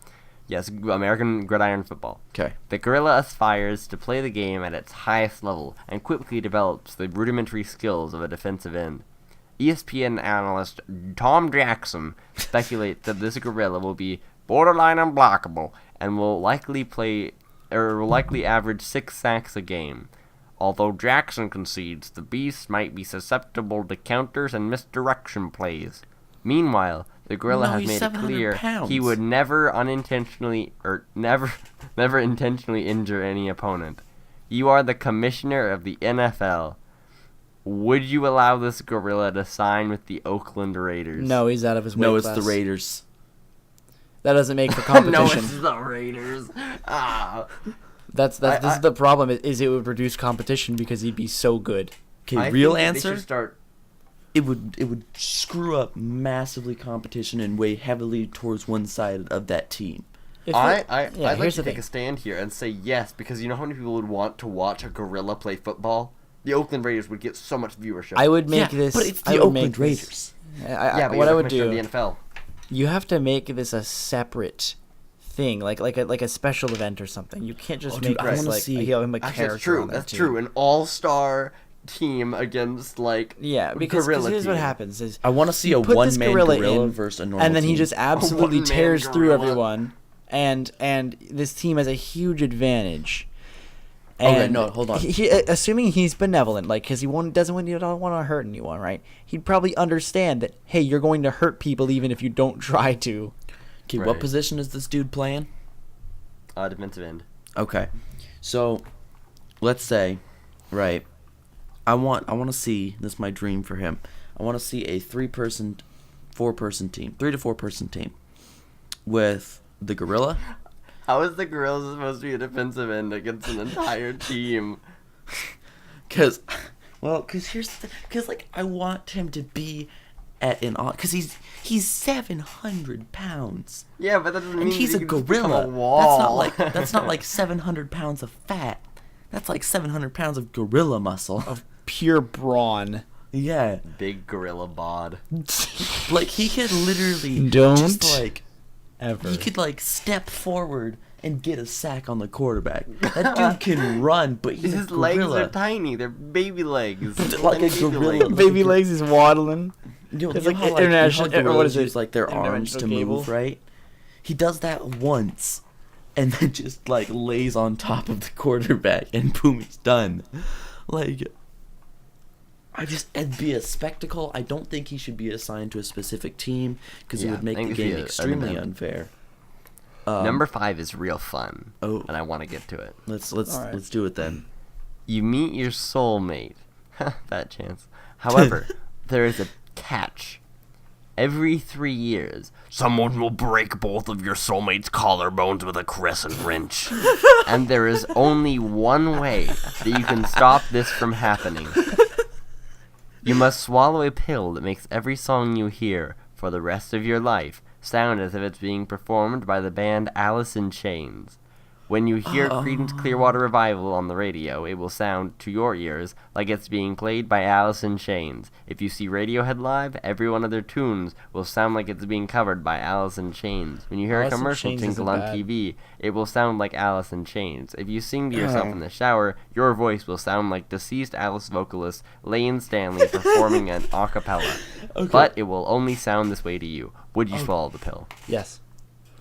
Yes, American gridiron football. Okay. The gorilla aspires to play the game at its highest level and quickly develops the rudimentary skills of a defensive end. ESPN analyst Tom Jackson speculates that this gorilla will be borderline unblockable and will likely average 6 sacks a game. Although Jackson concedes the beast might be susceptible to counters and misdirection plays. Meanwhile, the gorilla No, has he's made it 700 clear pounds. he would never intentionally injure any opponent. You are the commissioner of the NFL. Would you allow this gorilla to sign with the Oakland Raiders? No, he's out of his weight No, it's class. the Raiders. That doesn't make for no, competition. it's the Raiders. Ah. This is the problem. Is it would reduce competition because he'd be so good. Okay, I real think they answer. should start. It would screw up massively competition and weigh heavily towards one side of that team. I'd here's like the to take thing. a stand here and say yes, because you know how many people would want to watch a gorilla play football? The Oakland Raiders would get so much viewership. I would make Yeah, this. but it's I the would Oakland make this- Raiders. yeah, but what you're I the would commissioner do. of the NFL. You have to make this a separate thing, like a special event or something. You can't just Oh, dude, make I this wanna like see- him a Actually, character. that's true. on their That's team. true. An all-star team against like Yeah, because gorilla here's what team. happens: is I want to see you a put this one-man gorilla gorilla in, versus a normal and then he team. just absolutely one-man tears through gorilla. everyone, and this team has a huge advantage. Okay, And no, hold on. Assuming he's benevolent, like, because he don't want to hurt anyone, right? He'd probably understand that, hey, you're going to hurt people even if you don't try to. Okay, Right. what position is this dude playing? Defensive end. Okay, so let's say, right, I want to see, this is my dream for him, I want to see a 3 to 4 person team with the gorilla. How is the gorilla supposed to be a defensive end against an entire team? Because like I want him to be at an because he's 700 pounds. Yeah, but that doesn't mean And he's he a can just become gorilla. a wall. That's not like 700 pounds of fat. That's like 700 pounds of gorilla muscle. Of pure brawn. Yeah. Big gorilla bod. Like he could literally Don't just like ever. he could like step forward and get a sack on the quarterback. That dude can run, but he's His a legs gorilla. are tiny. They're baby legs. Like a Tiny gorilla. legs. Baby legs is waddling. You know, It's you know like how, international- you know how what is gorillas it? use like their arms to Interdimensional move, cable? right? He does that once, and then just like lays on top of the quarterback, and boom, he's done. Like, it'd be a spectacle. I don't think he should be assigned to a specific team because it Yeah, would make I think the it should game be extremely an unfair. Number 5 is real fun. Oh. And I want to get to it. Let's All right. let's do it then. You meet your soulmate. Bad chance. However, there is a catch. Every 3 years, someone will break both of your soulmate's collarbones with a crescent wrench. And there is only one way that you can stop this from happening. You must swallow a pill that makes every song you hear for the rest of your life sound as if it's being performed by the band Alice in Chains. When you hear Creedence Clearwater Revival on the radio, it will sound, to your ears, like it's being played by Alice in Chains. If you see Radiohead live, every one of their tunes will sound like it's being covered by Alice in Chains. When you hear Alice a in commercial Chains tinkle isn't on bad. TV, it will sound like Alice in Chains. If you sing to yourself in the shower, your voice will sound like deceased Alice vocalist Lane Stanley performing an a cappella. Okay. But it will only sound this way to you. Would you swallow the pill? Yes.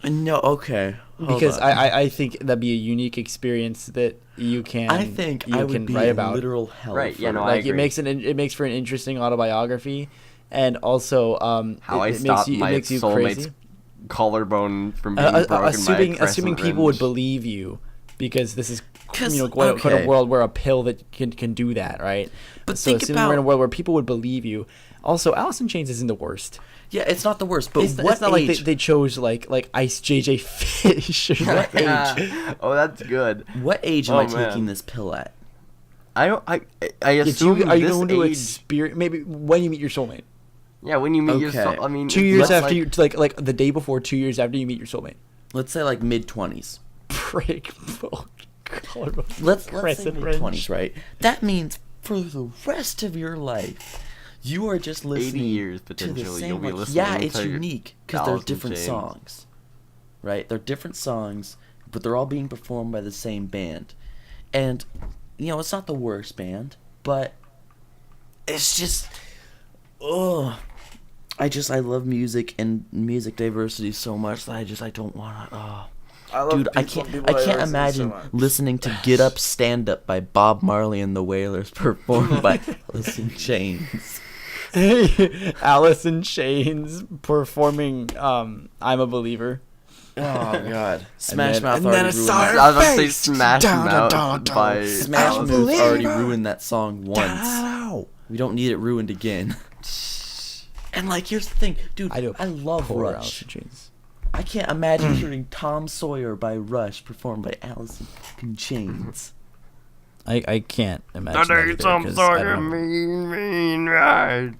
No, okay. Hold Because on. I think that'd be a unique experience that you can I think you I can would be write in about. literal hell. Right, for yeah, no, it. I Like agree. it makes for an interesting autobiography, and also How it I makes stopped you, it my makes you soulmate's crazy. collarbone from being broken by a Assuming crescent people would wrench. believe you, because this is 'Cause, quite okay. a world where a pill that can do that, right? But so think assuming we're in a about- world where people would believe you. Also, Alice in Chains isn't the worst. Yeah, it's not the worst, but It's what not like age? they chose like Ice JJ Fish. Or What something. age? Oh, that's good. What age am Oh, I man. taking this pill at? I don't. I Did assume you, are you this going to age. experience maybe when you meet your soulmate? Yeah, when you meet your Okay. soul. I mean, 2 it's years less after like- you like the day before, 2 years after you meet your soulmate. Let's say like mid-20s. Break both collarbone. Let's say Crescent mid-20s, wrench. right? That means for the rest of your life, you are just 80 listening years to the potentially. same You'll be like, listening. yeah, it's to unique because they're Alice in different Chains. songs, right? They're different songs, but they're all being performed by the same band, and you know it's not the worst band, but it's just, ugh. I love music and music diversity so much that I don't want to. Dude, I can't imagine listening to "Get Up, Stand Up" by Bob Marley and the Wailers performed by Alice in Chains. Alice in Chains performing "I'm a Believer." Oh God, Smash then- Mouth and then already I ruined saw that. her I was about to say face. Smash Dun, dun, Mouth dun, dun. by Smash Alice in Mouth Chains. already ruined that song once. Ow. We don't need it ruined again. And like, here's the thing, dude. I do. I love Poor Alice Rush. in Chains. I can't imagine hearing Tom Sawyer by Rush performed by Alice in Chains. I can't imagine. that either, 'cause I don't know. mean right.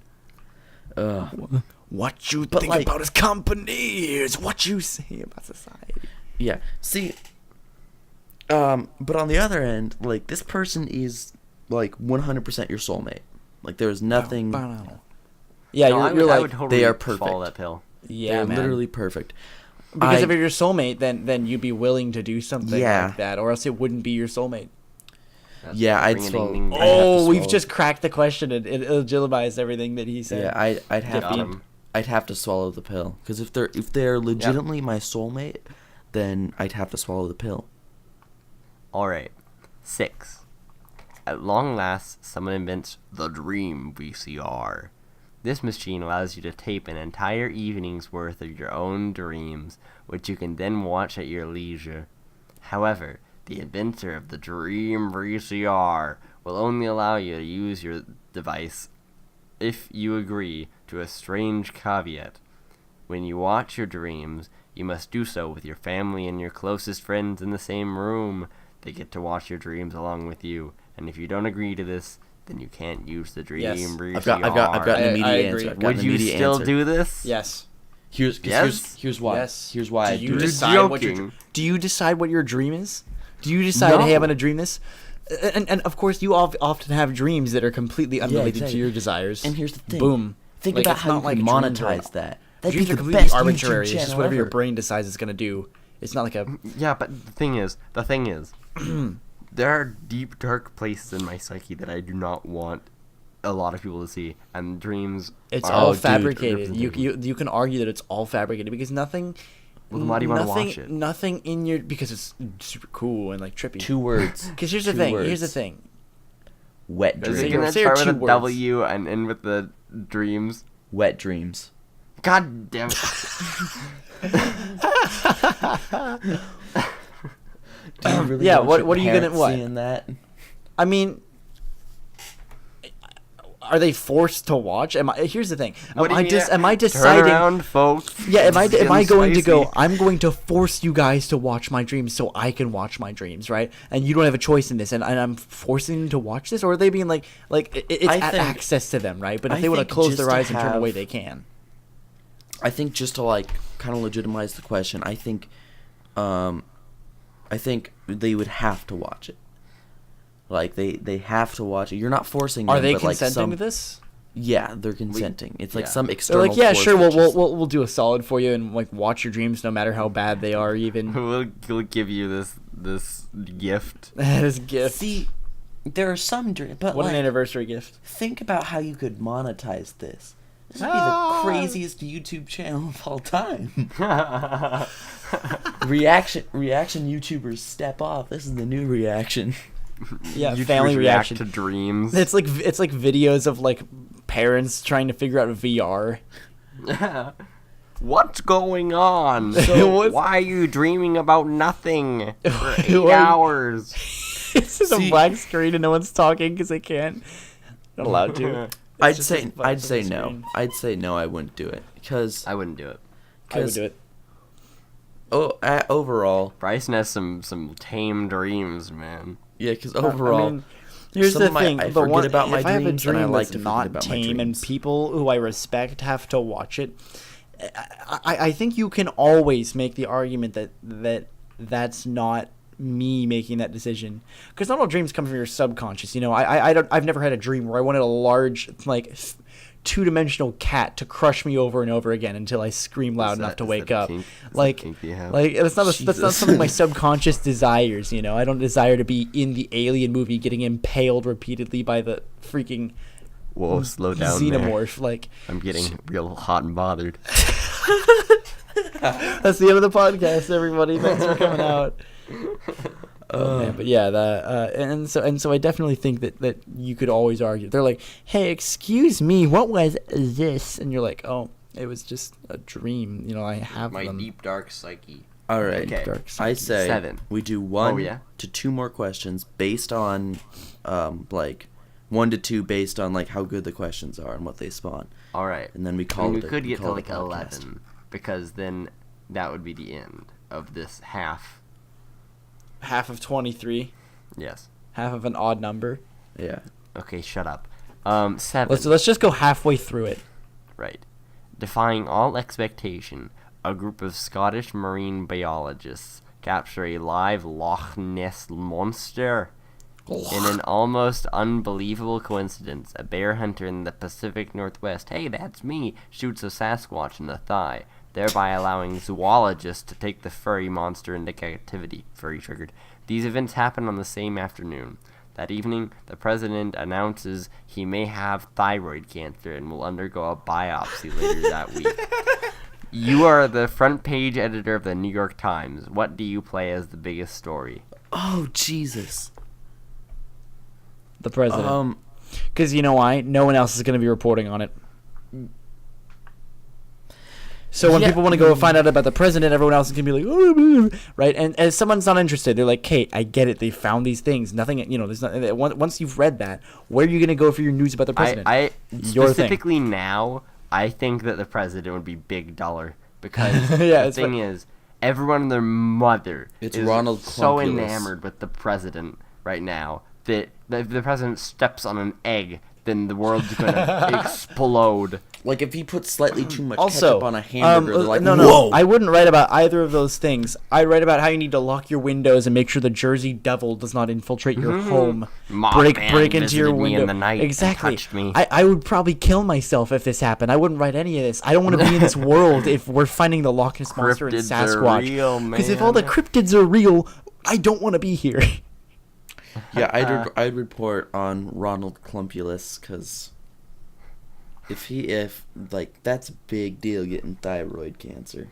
What you But, think like- about his company is what you say about society. Yeah. See, but on the other end, like this person is like 100% your soulmate. Like there's nothing. Yeah, No, you're I like would totally they are swallow perfect. that pill. yeah, They're man. literally perfect. Because I- if you're your soulmate, then you'd be willing to do something Yeah. like that, or else it wouldn't be your soulmate. That's Yeah, I'd ring-a-ding-ding-ding. swallow- I'd have to Oh, we've swallow. just cracked the question. It legitimized everything that he said. Yeah, I'd have Got to. him. I'd have to swallow the pill because if they're legitimately my soulmate, then I'd have to swallow the pill. Alright. 6. At long last, someone invents the Dream VCR. This machine allows you to tape an entire evening's worth of your own dreams, which you can then watch at your leisure. However, The inventor of the Dream VCR will only allow you to use your device if you agree to a strange caveat. When you watch your dreams, you must do so with your family and your closest friends in the same room. They get to watch your dreams along with you, and if you don't agree to this, then you can't use the Dream Yes. VCR. I've got an immediate I agree. answer. I've got Would an you immediate still answer. do this? Yes. Here's why. Yes. Here's why. I Do do you it. decide what joking. do you decide what your dream is? Do you decide, hey, I'm No. gonna dream this? And of course, you often have dreams that are completely unrelated exactly. to your desires. And here's the thing. Boom. Think Like, about it's how not you like can dreams are- monetize that. That'd Dreams be are the completely best arbitrary. YouTube It's just channel whatever your ever. brain decides it's gonna do. It's not like a. Yeah, but the thing is, there are deep, dark places in my psyche that I do not want a lot of people to see, and dreams. It's are all dude. fabricated. You can argue that it's all fabricated because nothing. Well, then why do you wanna watch it? Nothing in your because it's super cool and like trippy. 2 words. Because here's the 2 thing. words. Here's the thing. Wet Is it Say dreams. your- gonna say your start with a 2 words. W and end with the dreams? Wet dreams. God damn it! Do you really Yeah, want what- your what are you gonna- parents what? seeing that? I mean, are they forced to watch? Here's the thing. What do you mean? Am I Turn deciding? around, folks. Yeah, am I It's getting going to go? spicy. I'm going to force you guys to watch my dreams so I can watch my dreams, right? And you don't have a choice in this, and I'm forcing them to watch this, or are they being it's I at think- access to them, right? But if I they want to think close just their to eyes and turn have- away, they can. I think just to like kind of legitimize the question, I think they would have to watch it. Like they have to watch it. You're not forcing them. Are they but like consenting some, to this? Yeah, they're consenting. It's like yeah. some They're external. like, yeah, force sure, which is- we'll do a solid for you and like watch your dreams no matter how bad they are, even We'll give you this gift. this gift. See, there are some dreams, but What like, an anniversary gift. think about how you could monetize this. This would be Ah. the craziest YouTube channel of all time. reaction YouTubers step off. This is the new reaction. Yeah, YouTubers family react reaction. to dreams. It's like videos of like parents trying to figure out VR. What's going on? What's- Why are you dreaming about nothing for 8 What- hours? It's just a See- black screen and no one's talking because they can't. Not allowed to. I'd just say a black no. screen. I'd say no. I wouldn't do it because I wouldn't do it. I would do it. overall, Bryson has some tame dreams, man. yeah. Because overall, I mean, here's some the of my- thing. I the forget one, about my if I have a dreams, and I dream like that's to forget not about my tame and dreams. people who I respect have to watch it, I think you can always make the argument that's not me making that decision, because not all dreams come from your subconscious. You know, I've never had a dream where I wanted a large like 2-dimensional cat to crush me over and over again until I scream loud enough to wake up. Like that's not Jesus. something my subconscious desires. You know, I don't desire to be in the Alien movie getting impaled repeatedly by the freaking Whoa, slow down there. xenomorph. Like I'm getting real hot and bothered. that's the end of the podcast, everybody. Thanks for coming out. Oh, man, but yeah, and so I definitely think that you could always argue. They're like, "Hey, excuse me, what was this?" And you're like, "Oh, it was just a dream." You know, I have them. deep dark psyche. all right. Okay. Dark I side. say 7. we do 1 yeah? to 2 more questions based on, like 1 to 2 based on like how good the questions are and what they spawn, All right. and then we I call mean, it. we could get to call it like a podcast. 11 because then that would be the end of this half. Half of 23, Yes. half of an odd number. Yeah. Okay, shut up. 7. Let's just go halfway through it. Right. Defying all expectation, a group of Scottish marine biologists capture a live Loch Ness monster. In an almost unbelievable coincidence, a bear hunter in the Pacific Northwest, hey, that's me, shoots a Sasquatch in the thigh, thereby allowing zoologists to take the furry monster into captivity. Furry triggered. These events happen on the same afternoon. That evening, the president announces he may have thyroid cancer and will undergo a biopsy later that week. You are the front page editor of the New York Times. What do you play as the biggest story? Oh Jesus. The president. Because you know why? No one else is going to be reporting on it. So when Yeah. people want to go find out about the president, everyone else is gonna be like, oh, right? And as someone's not interested, they're like, Kate, I get it. They found these things. Nothing, there's not. Once you've read that, where are you gonna go for your news about the president? I Your thing. specifically now, I think that the president would be big dollar because Yeah, the it's thing is, everyone and their mother It's is Ronald so Clumpulus. enamored with the president right now that if the president steps on an egg, then the world's gonna explode. Like if he puts slightly too much Also, ketchup on a hamburger, they're like, no, whoa. I wouldn't write about either of those things. I'd write about how you need to lock your windows and make sure the Jersey Devil does not infiltrate your home, Mothman break into your visited me window. in the night and Exactly. touched me. I would probably kill myself if this happened. I wouldn't write any of this. I don't want to be in this world if we're finding the Loch Ness monster and Cryptids are Sasquatch. real, Because if all the man. cryptids are real, I don't want to be here. Yeah, I'd report on Ronald Clumpulus because if that's a big deal getting thyroid cancer.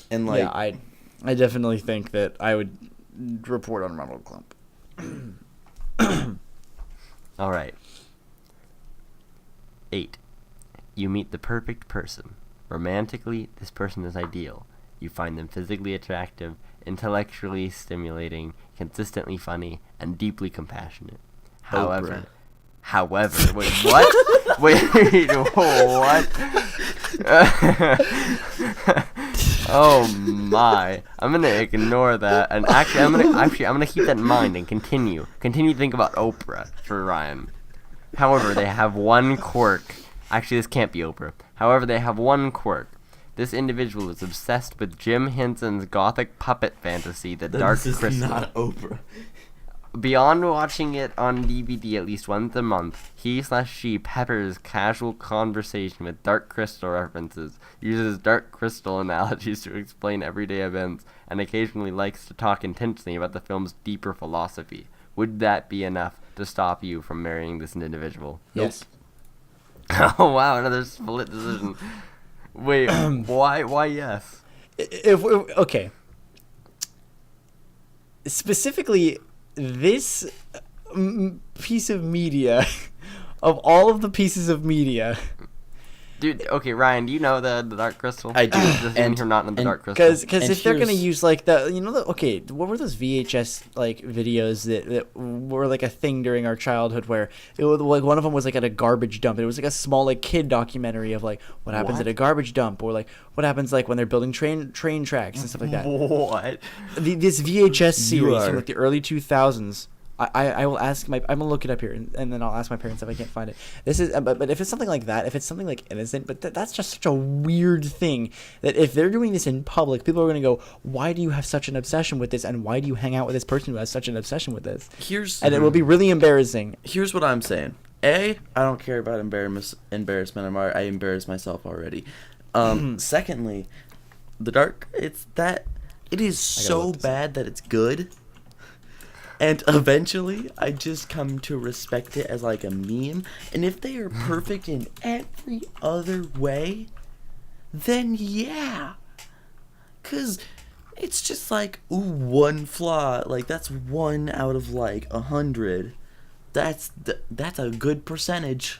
And like, Yeah, I definitely think that I would report on Ronald Clump. All right. 8. You meet the perfect person. Romantically, this person is ideal. You find them physically attractive, intellectually stimulating, consistently funny, and deeply compassionate. However, wait, what? Wait, what? Oh my! I'm gonna ignore that, and actually, I'm gonna keep that in mind and continue to think about Oprah for Ryan. However, they have one quirk. Actually, this can't be Oprah. However, they have one quirk. This individual is obsessed with Jim Henson's gothic puppet fantasy, The Dark this is Crystal. not Oprah. Beyond watching it on DVD at least once a month, he/she peppers casual conversation with Dark Crystal references, uses Dark Crystal analogies to explain everyday events, and occasionally likes to talk intentionally about the film's deeper philosophy. Would that be enough to stop you from marrying this individual? Yes. Oh wow, another split decision. Wait, why yes? Okay. Specifically, this piece of media, of all of the pieces of media, Dude, okay, Ryan, do you know the Dark Crystal? I do. Does And- you're not in the and- Dark Crystal? because And if they're gonna here's- use like okay, what were those VHS like videos that were like a thing during our childhood where it was like one of them was like at a garbage dump. It was like a small like kid documentary of like what happens at a garbage dump or like what happens like when they're building train tracks and stuff like that. What? This VHS series are- from like the early 2000s. I will ask I'm gonna look it up here and then I'll ask my parents if I can't find it. This is but if it's something like that, if it's something like innocent, but that's just such a weird thing that if they're doing this in public, people are gonna go, why do you have such an obsession with this and why do you hang out with this person who has such an obsession with this? And it will be really embarrassing. Here's what I'm saying. I don't care about embarrassment. I embarrass myself already. Secondly, it is so look this up. bad that it's good. And eventually, I just come to respect it as like a meme. And if they are perfect in every other way, then yeah. Because it's just like, ooh, one flaw. Like, that's 1 out of like 100. That's a good percentage.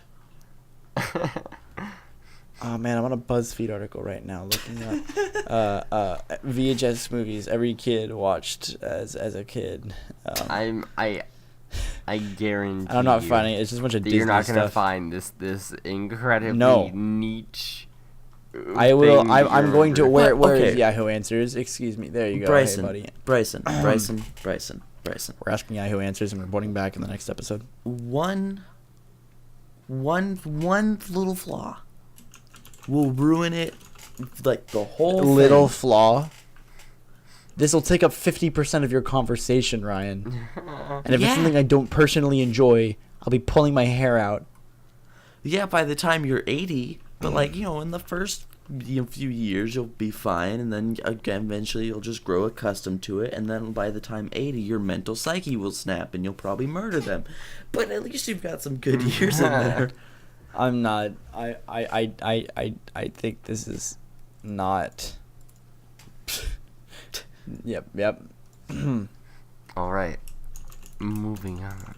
Oh man, I'm on a BuzzFeed article right now looking up VHS movies every kid watched as a kid. I guarantee I'm not you finding it. It's just a bunch of that Disney you're not gonna stuff. find this incredibly No. niche. I will. thing that I'm you going to. remember. Where is Okay. Yahoo Answers? Excuse me. There you go. Bryson, Hey, buddy. Bryson. We're asking Yahoo Answers and reporting back in the next episode. One little flaw will ruin it, like the whole Little thing. flaw. This will take up 50% of your conversation, Ryan. And if Yeah. it's something I don't personally enjoy, I'll be pulling my hair out. Yeah, by the time you're 80, but like, in the first few years you'll be fine, and then again eventually you'll just grow accustomed to it, and then by the time 80 your mental psyche will snap and you'll probably murder them. But at least you've got some good years in there. I'm not. I think this is not. Yep. All right, moving on.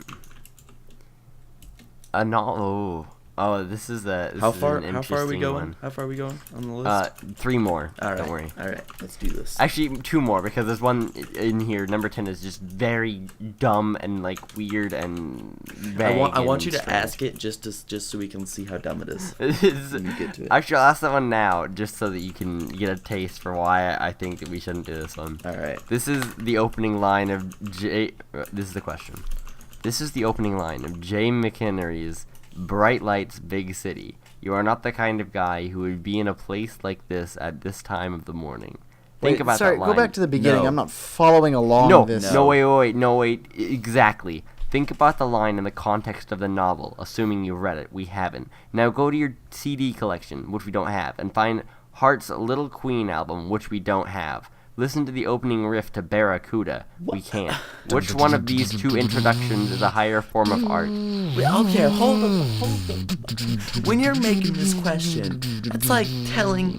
A novel. Oh, this is a. How far are we interesting going? one. How far are we going on the list? 3 more. All right. Don't worry. All right. Let's do this. Actually, 2 more because there's one in here. Number 10 is just very dumb and like weird and vague. I want you to strange. ask it just so we can see how dumb it is. It's- When you get to it. Actually, I'll ask that one now, just so that you can get a taste for why I think that we shouldn't do this one. All right. This is the opening line of this is the question. This is the opening line of Jay McInerney's Bright Lights, Big City. You are not the kind of guy who would be in a place like this at this time of the morning. Think about sorry, that line. go back to the beginning. No. I'm not following along No, this. no, wait. Exactly. Think about the line in the context of the novel, assuming you've read it. We haven't. Now go to your CD collection, which we don't have, and find Heart's Little Queen album, which we don't have. Listen to the opening riff to Barracuda. We can't. Which one of these 2 introductions is a higher form of art? Wait, okay, hold on. When you're making this question, it's like telling.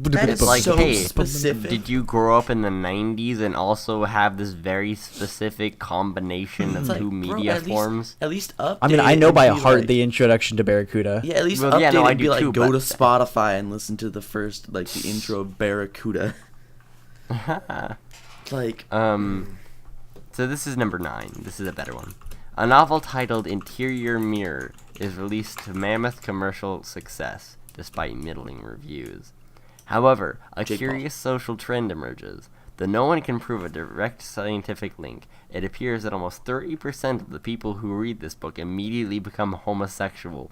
That is It's like, so hey, specific. did you grow up in the 90s and also have this very specific combination of It's like, 2 bro, media forms? At least update. I mean, I it know and by be heart like- the introduction to Barracuda. Yeah, at least Well, update yeah, no, I and be do like, too, go but- to Spotify and listen to the first, like, the intro of Barracuda. Like, So this is number 9. This is a better one. A novel titled Interior Mirror is released to mammoth commercial success, despite middling reviews. However, a Jake curious social trend emerges. Though no one can prove a direct scientific link, it appears that almost 30% of the people who read this book immediately become homosexual.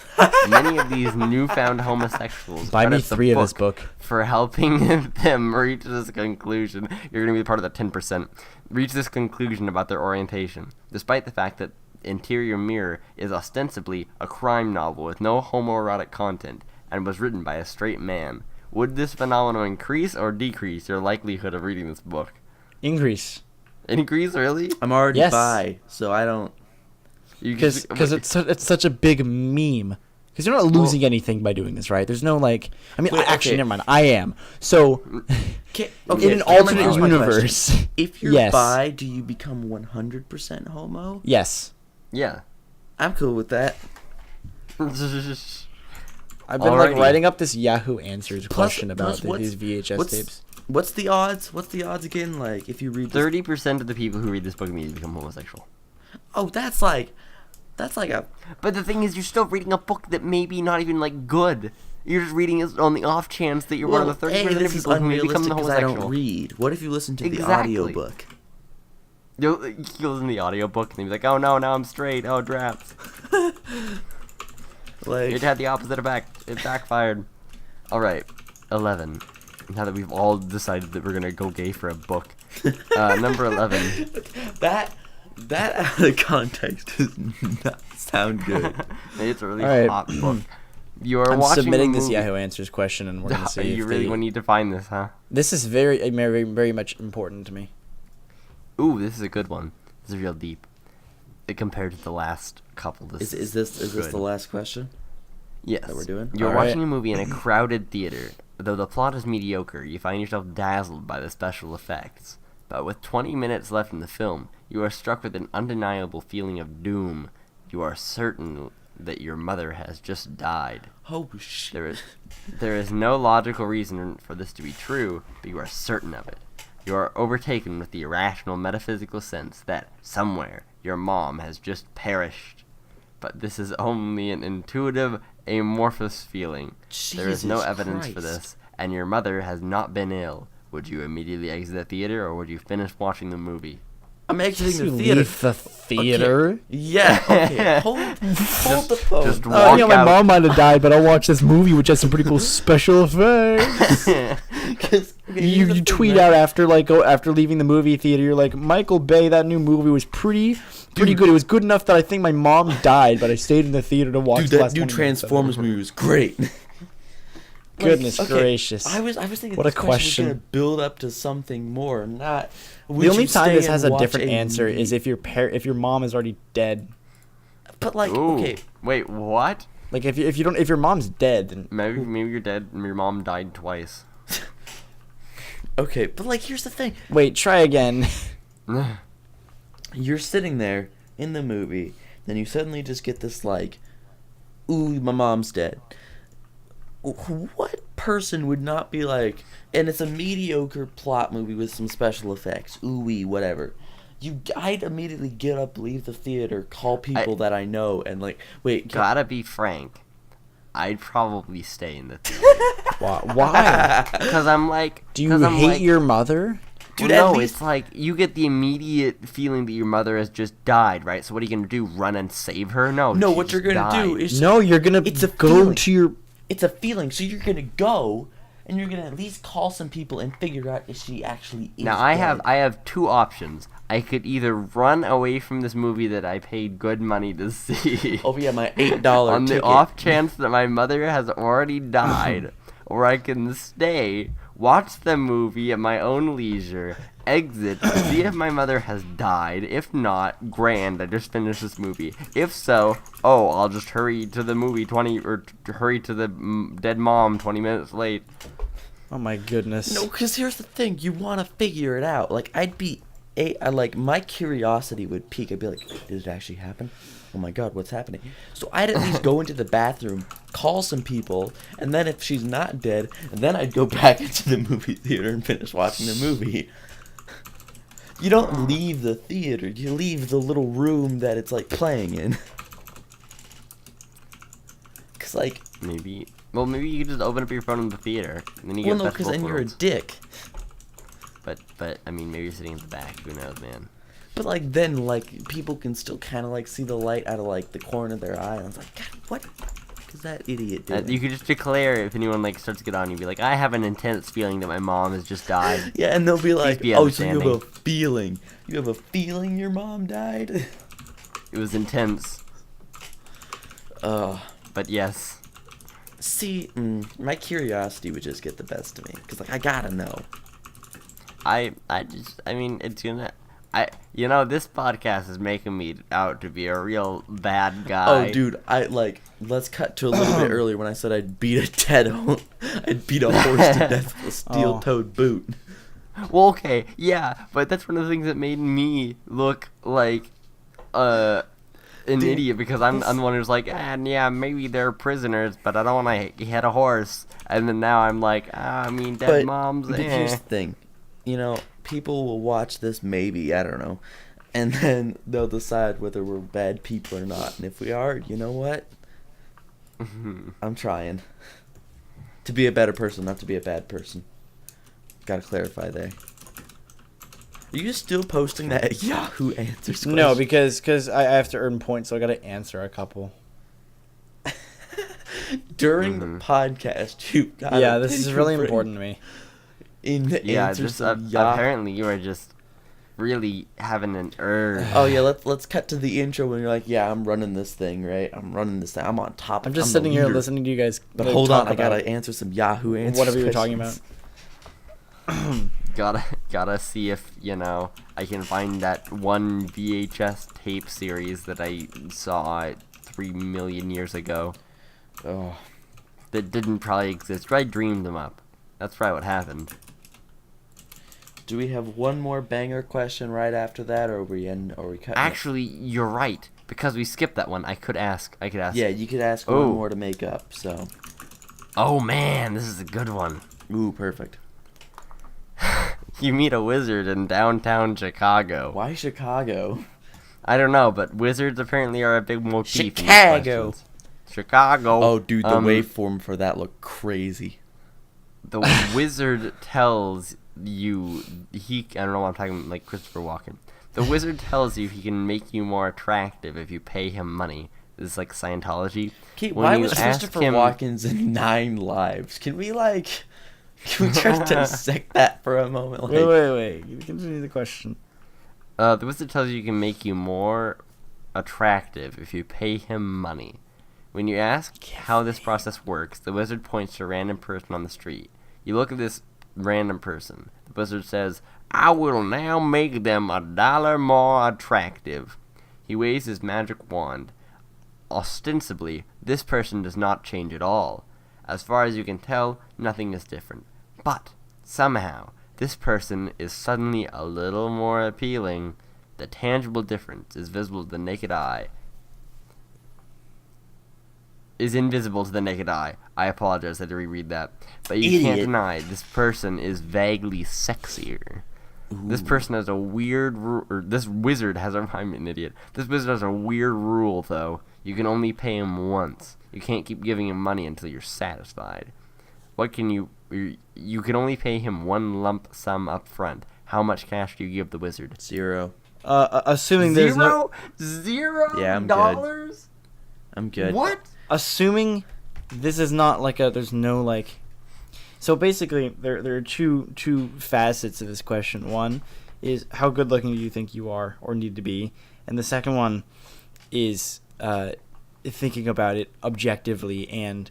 Many of these newfound homosexuals Buy me credit the 3 of this book. for helping them reach this conclusion. You're going to be part of the 10%. Reach this conclusion about their orientation, despite the fact that Interior Mirror is ostensibly a crime novel with no homoerotic content and was written by a straight man. Would this phenomenon increase or decrease your likelihood of reading this book? Increase. Increase, really? I'm already Yes. bi, so I don't. Because it's such a big meme. Because you're not losing anything by doing this, right? There's no like. I mean, Wait, actually, okay. never mind. I am. So, Okay, in an alternate universe, If you're yes, bi, do you become 100% homo? yes. Yeah. I'm cool with that. I've been like Alrighty. writing up this Yahoo Answers Plus- question about plus these VHS what's- tapes. What's the odds? What's the odds again? Like, if you read this 30% of the people who read this book immediately become homosexual. Oh, that's like a. But the thing is, you're still reading a book that may be not even, like, good. You're just reading it on the off chance that you're one of the 30% hey, of this is people who may become unrealistic because I homosexual. don't read. What if you listen to Exactly. the audiobook? You'll listen to the audiobook and you'll be like, oh no, now I'm straight. Oh, draps. Like, It had the opposite effect. It backfired. Alright, 11. Now that we've all decided that we're gonna go gay for a book. Number 11. that out of context does not sound good. It's a really Alright. hot book. You are I'm watching submitting a this movie. Yahoo Answers question, and we're gonna see You if really they- need to find this, huh? This is very, very much important to me. Ooh, this is a good one. This is real deep. Compared to the last couple. Is this good. the last question? Yes. that we're doing? You're Alright. watching a movie in a crowded theater. Though the plot is mediocre, you find yourself dazzled by the special effects. But with 20 minutes left in the film, you are struck with an undeniable feeling of doom. You are certain that your mother has just died. Oh shit. There is no logical reason for this to be true, but you are certain of it. You are overtaken with the irrational metaphysical sense that, somewhere, your mom has just perished. But this is only an intuitive, amorphous feeling. There is no Jesus evidence for Christ. this, and your mother has not been ill. Would you immediately exit the theater, or would you finish watching the movie? I'm exiting You the theater. leave the theater. Yeah. Okay. Hold the phone. Just Oh, walk yeah, my out. mom might have died, but I'll watch this movie, which has some pretty cool special effects. 'Cause, okay, here's the You thing, tweet right? out after leaving the movie theater, you're like, Michael Bay, that new movie was pretty good. It was good enough that I think my mom died, but I stayed in the theater to watch Dude, the that last new 20 minutes of it. Transformers movie was great. Goodness okay, gracious. I was thinking What a this question question. was gonna build up to something more, not. The only time this has a different answer is if your mom is already dead. But like, Ooh. okay, Wait, what? Like if your mom's dead, then Maybe you're dead and your mom died twice. okay, but like, here's the thing: wait, try again. you're sitting there in the movie, Then you suddenly just get this like, ooh, my mom's dead. What person would not be like, and it's a mediocre plot movie with some special effects, ooh-wee, whatever. I'd immediately get up, leave the theater, call people that I know, and like, wait. Gotta be frank. I'd probably stay in the theater. Why? Because I'm like... Do you hate your mother? Dude, well, no, it's like you get the immediate feeling that your mother has just died, right? So what are you going to do, run and save her? No, what you're going to do is... No, you're going to go to your... It's a feeling, so you're going to go... And you're gonna at least call some people and figure out if she actually is. Now I have two options. I could either run away from this movie that I paid good money to see. Oh yeah, my $8 on ticket. the off chance that my mother has already died, or I can stay, watch the movie at my own leisure, exit, see if my mother has died. If not, grand, I just finished this movie. If so, I'll just hurry to the movie hurry to the dead mom 20 minutes late. Oh my goodness. No, because here's the thing, you want to figure it out. Like, my curiosity would peak. I'd be like, did it actually happen? Oh my god, what's happening? So I'd at least go into the bathroom, call some people, and then if she's not dead, then I'd go back into the movie theater and finish watching the movie. You don't leave the theater, you leave the little room that it's like playing in. Cause like... Maybe you could just open up your phone in the theater, and then you get because then you're a dick. But I mean, maybe you're sitting in the back. Who knows, man? But like then, like people can still kind of like see the light out of like the corner of their eye, and I was like, God, what is that idiot doing? You could just declare if anyone like starts to get on you, be like, I have an intense feeling that my mom has just died. Yeah, and they'll be like, be oh, so you have a feeling? You have a feeling your mom died? It was intense. But yes. See, my curiosity would just get the best of me, because, like, I gotta know. This podcast is making me out to be a real bad guy. Oh, dude, let's cut to a little bit earlier when I said I'd beat a horse to death with a steel-toed boot. Well, okay, yeah, but that's one of the things that made me look like, an idiot, because I'm the one who's like, yeah, maybe they're prisoners, but I don't want to hit a horse. And then now I'm like, dead moms. But here's the thing, people will watch this maybe, I don't know, and then they'll decide whether we're bad people or not. And if we are, you know what? I'm trying to be a better person, not to be a bad person. Gotta clarify there. Are you still posting that Yahoo Answers question? No, because I have to earn points, so I gotta answer a couple. During the podcast, you gotta... Yeah, this is really important to me. Apparently you are just really having an urge. Oh yeah, let's cut to the intro when you're like, yeah, I'm running this thing, right? I'm running this thing. I'm on top. I'm just sitting here listening to you guys. But hold on, I gotta answer some Yahoo Answers. Whatever you're talking about. Gotta see if I can find that one VHS tape series that I saw 3 million years ago. Oh, that didn't probably exist. I dreamed them up. That's probably what happened. Do we have one more banger question right after that, or are we cutting? Actually, you're right, because we skipped that one. I could ask. Yeah, you could ask one more to make up. So. Oh man, this is a good one. Ooh, perfect. You meet a wizard in downtown Chicago. Why Chicago? I don't know, but wizards apparently are a big motif. Chicago. Chicago. Oh, dude, the waveform for that looked crazy. The wizard tells you I don't know why I'm talking like Christopher Walken. The wizard tells you he can make you more attractive if you pay him money. This is like Scientology. Okay, why was Christopher Walken's in 9 Lives? Can we try to dissect that for a moment? Wait. You continue the question. The wizard tells you he can make you more attractive if you pay him money. When you ask how this process works, the wizard points to a random person on the street. You look at this random person. The wizard says, I will now make them $1 more attractive. He waves his magic wand. Ostensibly, this person does not change at all. As far as you can tell, nothing is different. But, somehow, this person is suddenly a little more appealing. The tangible difference is visible to the naked eye. is invisible to the naked eye. I apologize, I had to reread that. But you can't deny this person is vaguely sexier. Ooh. This person has a weird this wizard has a I'm an idiot. This wizard has a weird rule though. You can only pay him once. You can't keep giving him money until you're satisfied. What can you can only pay him one lump sum up front. How much cash do you give the wizard? 0. Assuming there's no $0? Yeah, I'm good. I'm good. What? Assuming this is not like there's no like. So basically, there are two facets of this question. One is how good looking do you think you are or need to be, and the second one is thinking about it objectively. And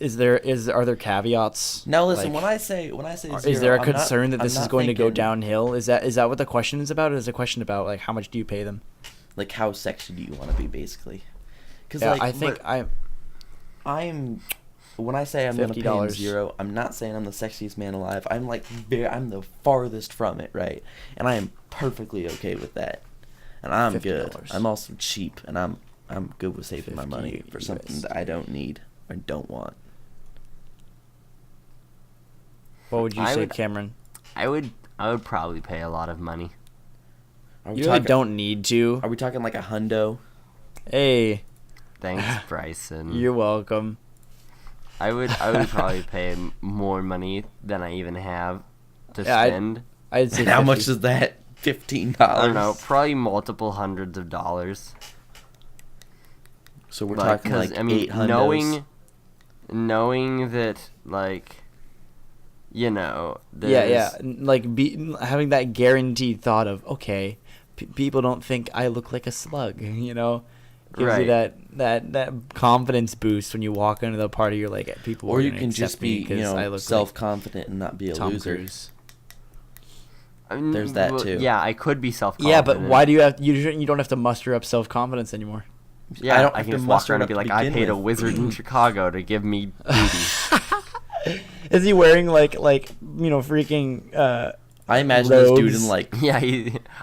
are there caveats? Now listen, like, when I say 0, is there a concern that I'm this is not going to go thinking, downhill? Is that what the question is about? Or is it a question about like how much do you pay them? like how sexy do you want to be, basically? Because Yeah, I think I'm when I say I'm gonna pay him $50. 0, I'm not saying I'm the sexiest man alive. I'm like I'm the farthest from it, right? And I am perfectly okay with that. And I'm $50. good. I'm also cheap, and I'm good with saving my money for something US. that I don't need or don't want. What would you say, Cameron? I would probably pay a lot of money. You really don't need to. Are we talking like a hundo? Hey, Thanks, Bryson. you're welcome. I would probably pay more money than I even have to Yeah, spend. I'd say And how 50. much is that? $15. I don't know, probably multiple hundreds of dollars. So we're talking like 8 hundos. knowing that, like, you know, Yeah. Like having that guaranteed thought of okay, people don't think I look like a slug. You know, gives you that confidence boost when you walk into the party. You're like, people. Or are you gonna can accept just me be 'cause I look self-confident and not be a like Tom loser. Cruise. I mean, There's that well, too. Yeah, I could be self-confident. Yeah, but why do you have you don't have to muster up self-confidence anymore? Yeah, I don't I have can to just walk muster around it and be up like, to I begin paid a with. wizard in Chicago to give me booty. Is he wearing like freaking I imagine this dude in robes? like Yeah,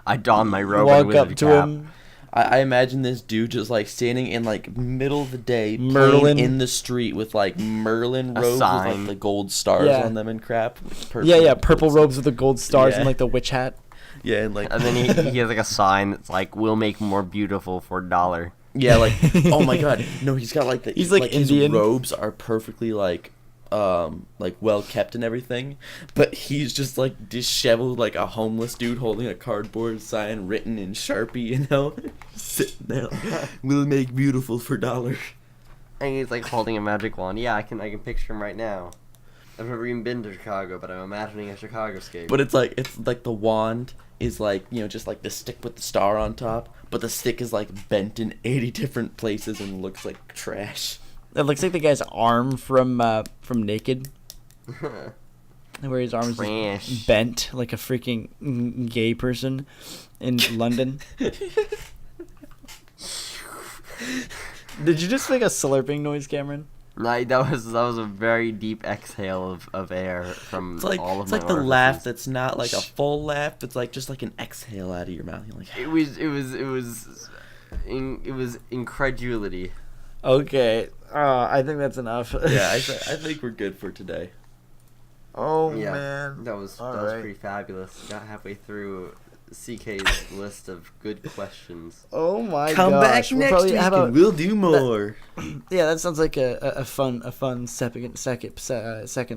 I don my robe and walk wizard up to cap. him? I imagine this dude just like standing in like middle of the day, Merlin. playing in the street with like Merlin A robes with sign. like the gold stars Yeah. on them and crap. Purple robes with the gold stars Yeah. and like the witch hat. Yeah, and like And then he has like a sign that's like, "We'll make more beautiful for $1." yeah, like oh my god, no, he's got like the He's, like, Indian. His robes are perfectly like well kept and everything, but he's just like disheveled like a homeless dude holding a cardboard sign written in Sharpie, you know, sitting there. Like, we'll make beautiful for $1. And he's like holding a magic wand. Yeah, I can picture him right now. I've never even been to Chicago, but I'm imagining a Chicago-scape. But it's like the wand is like, you know, just like the stick with the star on top, but the stick is like bent in 80 different places and looks like trash. It looks like the guy's arm from Naked, where his arm is Trash. just bent like a freaking gay person in London. Did you just make a slurping noise, Cameron? Like that was a very deep exhale of air from It's like all of it's my like the laugh orifices. that's not like a full laugh. It's like just like an exhale out of your mouth. You're like, It was incredulity. Okay, I think that's enough. yeah, I think we're good for today. Oh Yeah, man, that was Alright. pretty fabulous. Got halfway through CK's list of good questions. Oh my Come gosh. back We'll next probably week have and we'll do more. Yeah, that sounds like a fun second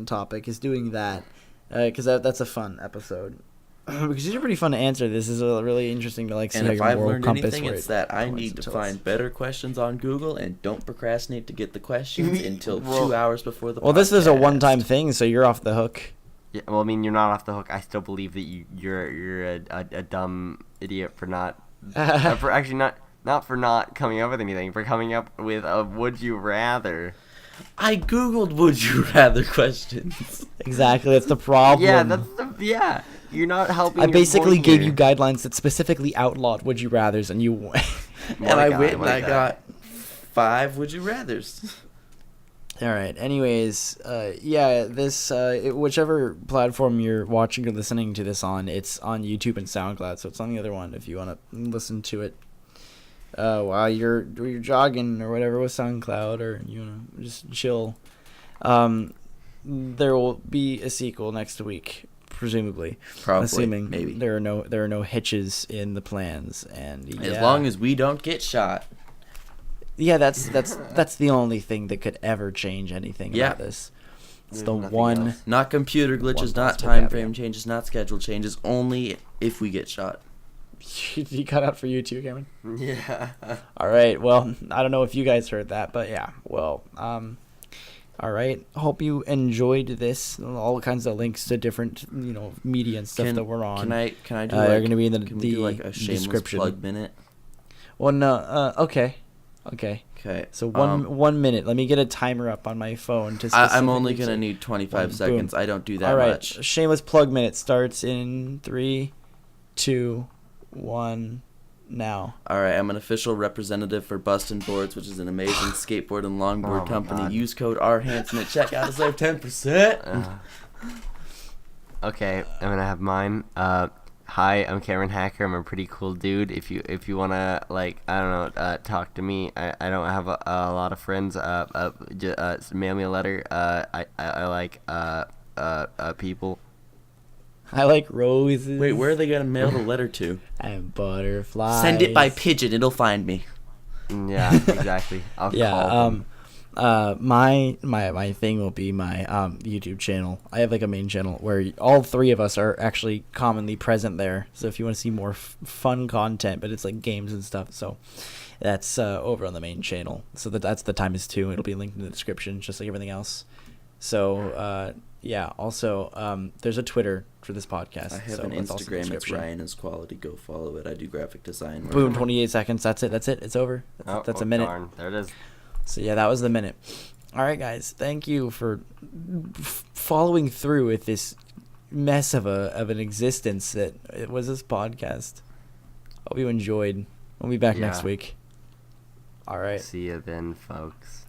topic is doing that, because that's a fun episode. Because these are pretty fun to answer. This is really interesting to like see And how if your I've moral learned compass anything, where it's it that I points need to to find us. better questions on Google and don't procrastinate to get the questions until Well- 2 hours before the Well, this is a podcast. one-time thing, so you're off the hook. Yeah, well, I mean, you're not off the hook. I still believe that you're a dumb idiot for not for actually not for not coming up with anything, for coming up with a would you rather. I googled would you rather questions. Exactly, that's the problem. Yeah. You're not helping. I your basically point gave here. you guidelines that specifically outlawed would you rather's, and you. And I went and what a I guy. got 5 would you rathers. All right. Anyways, yeah, this whichever platform you're watching or listening to this on, it's on YouTube and SoundCloud, so it's on the other one if you want to listen to it. while you're jogging or whatever with SoundCloud, or just chill. There will be a sequel next week, presumably. Probably, assuming maybe. there are no hitches in the plans, and As long as we don't get shot. Yeah, that's the only thing that could ever change anything Yeah. about this. It's There's the nothing one. else. Not computer glitches, One not possible time caveat. frame changes, not schedule changes. Only if we get shot. He cut out for you too, Cameron. Yeah. All right. Well, I don't know if you guys heard that, but yeah. Well, all right. Hope you enjoyed this. All kinds of links to different, media and stuff that we're on. Can I do they're gonna be in can we do like a shameless description. plug minute? Well, no. Okay. Okay. So one minute. Let me get a timer up on my phone to. I'm only specifically gonna say- need 25 Boom. seconds. I don't do that All right. much. Shameless plug minute starts in 3, 2, 1, now. All right, I'm an official representative for Bustin' Boards, which is an amazing skateboard and longboard Oh my company. God. Use code RHanson at checkout to save 10%. Okay, I'm gonna have mine. Hi, I'm Cameron Hacker. I'm a pretty cool dude. If you wanna talk to me, I don't have a lot of friends. Mail me a letter. I like people. I like roses. Wait, where are they gonna mail the letter to? And butterflies. Send it by pigeon. It'll find me. Yeah, exactly. I'll call them. My thing will be my YouTube channel. I have like a main channel where all three of us are actually commonly present there. So if you want to see more fun content, but it's like games and stuff, so that's over on the main channel. So that's the time is 2. It'll be linked in the description, just like everything else. So yeah. Also, there's a Twitter for this podcast. I have so an that's also in the Instagram. It's description. Ryan is Quality. Go follow it. I do graphic design. work. Boom, 28 seconds. That's it. It's over. That's a minute. Darn. There it is. So yeah, that was the minute. All right, guys. Thank you for following through with this mess of an existence that it was this podcast. Hope you enjoyed. We'll be back next Yeah. week. All right. See you then, folks.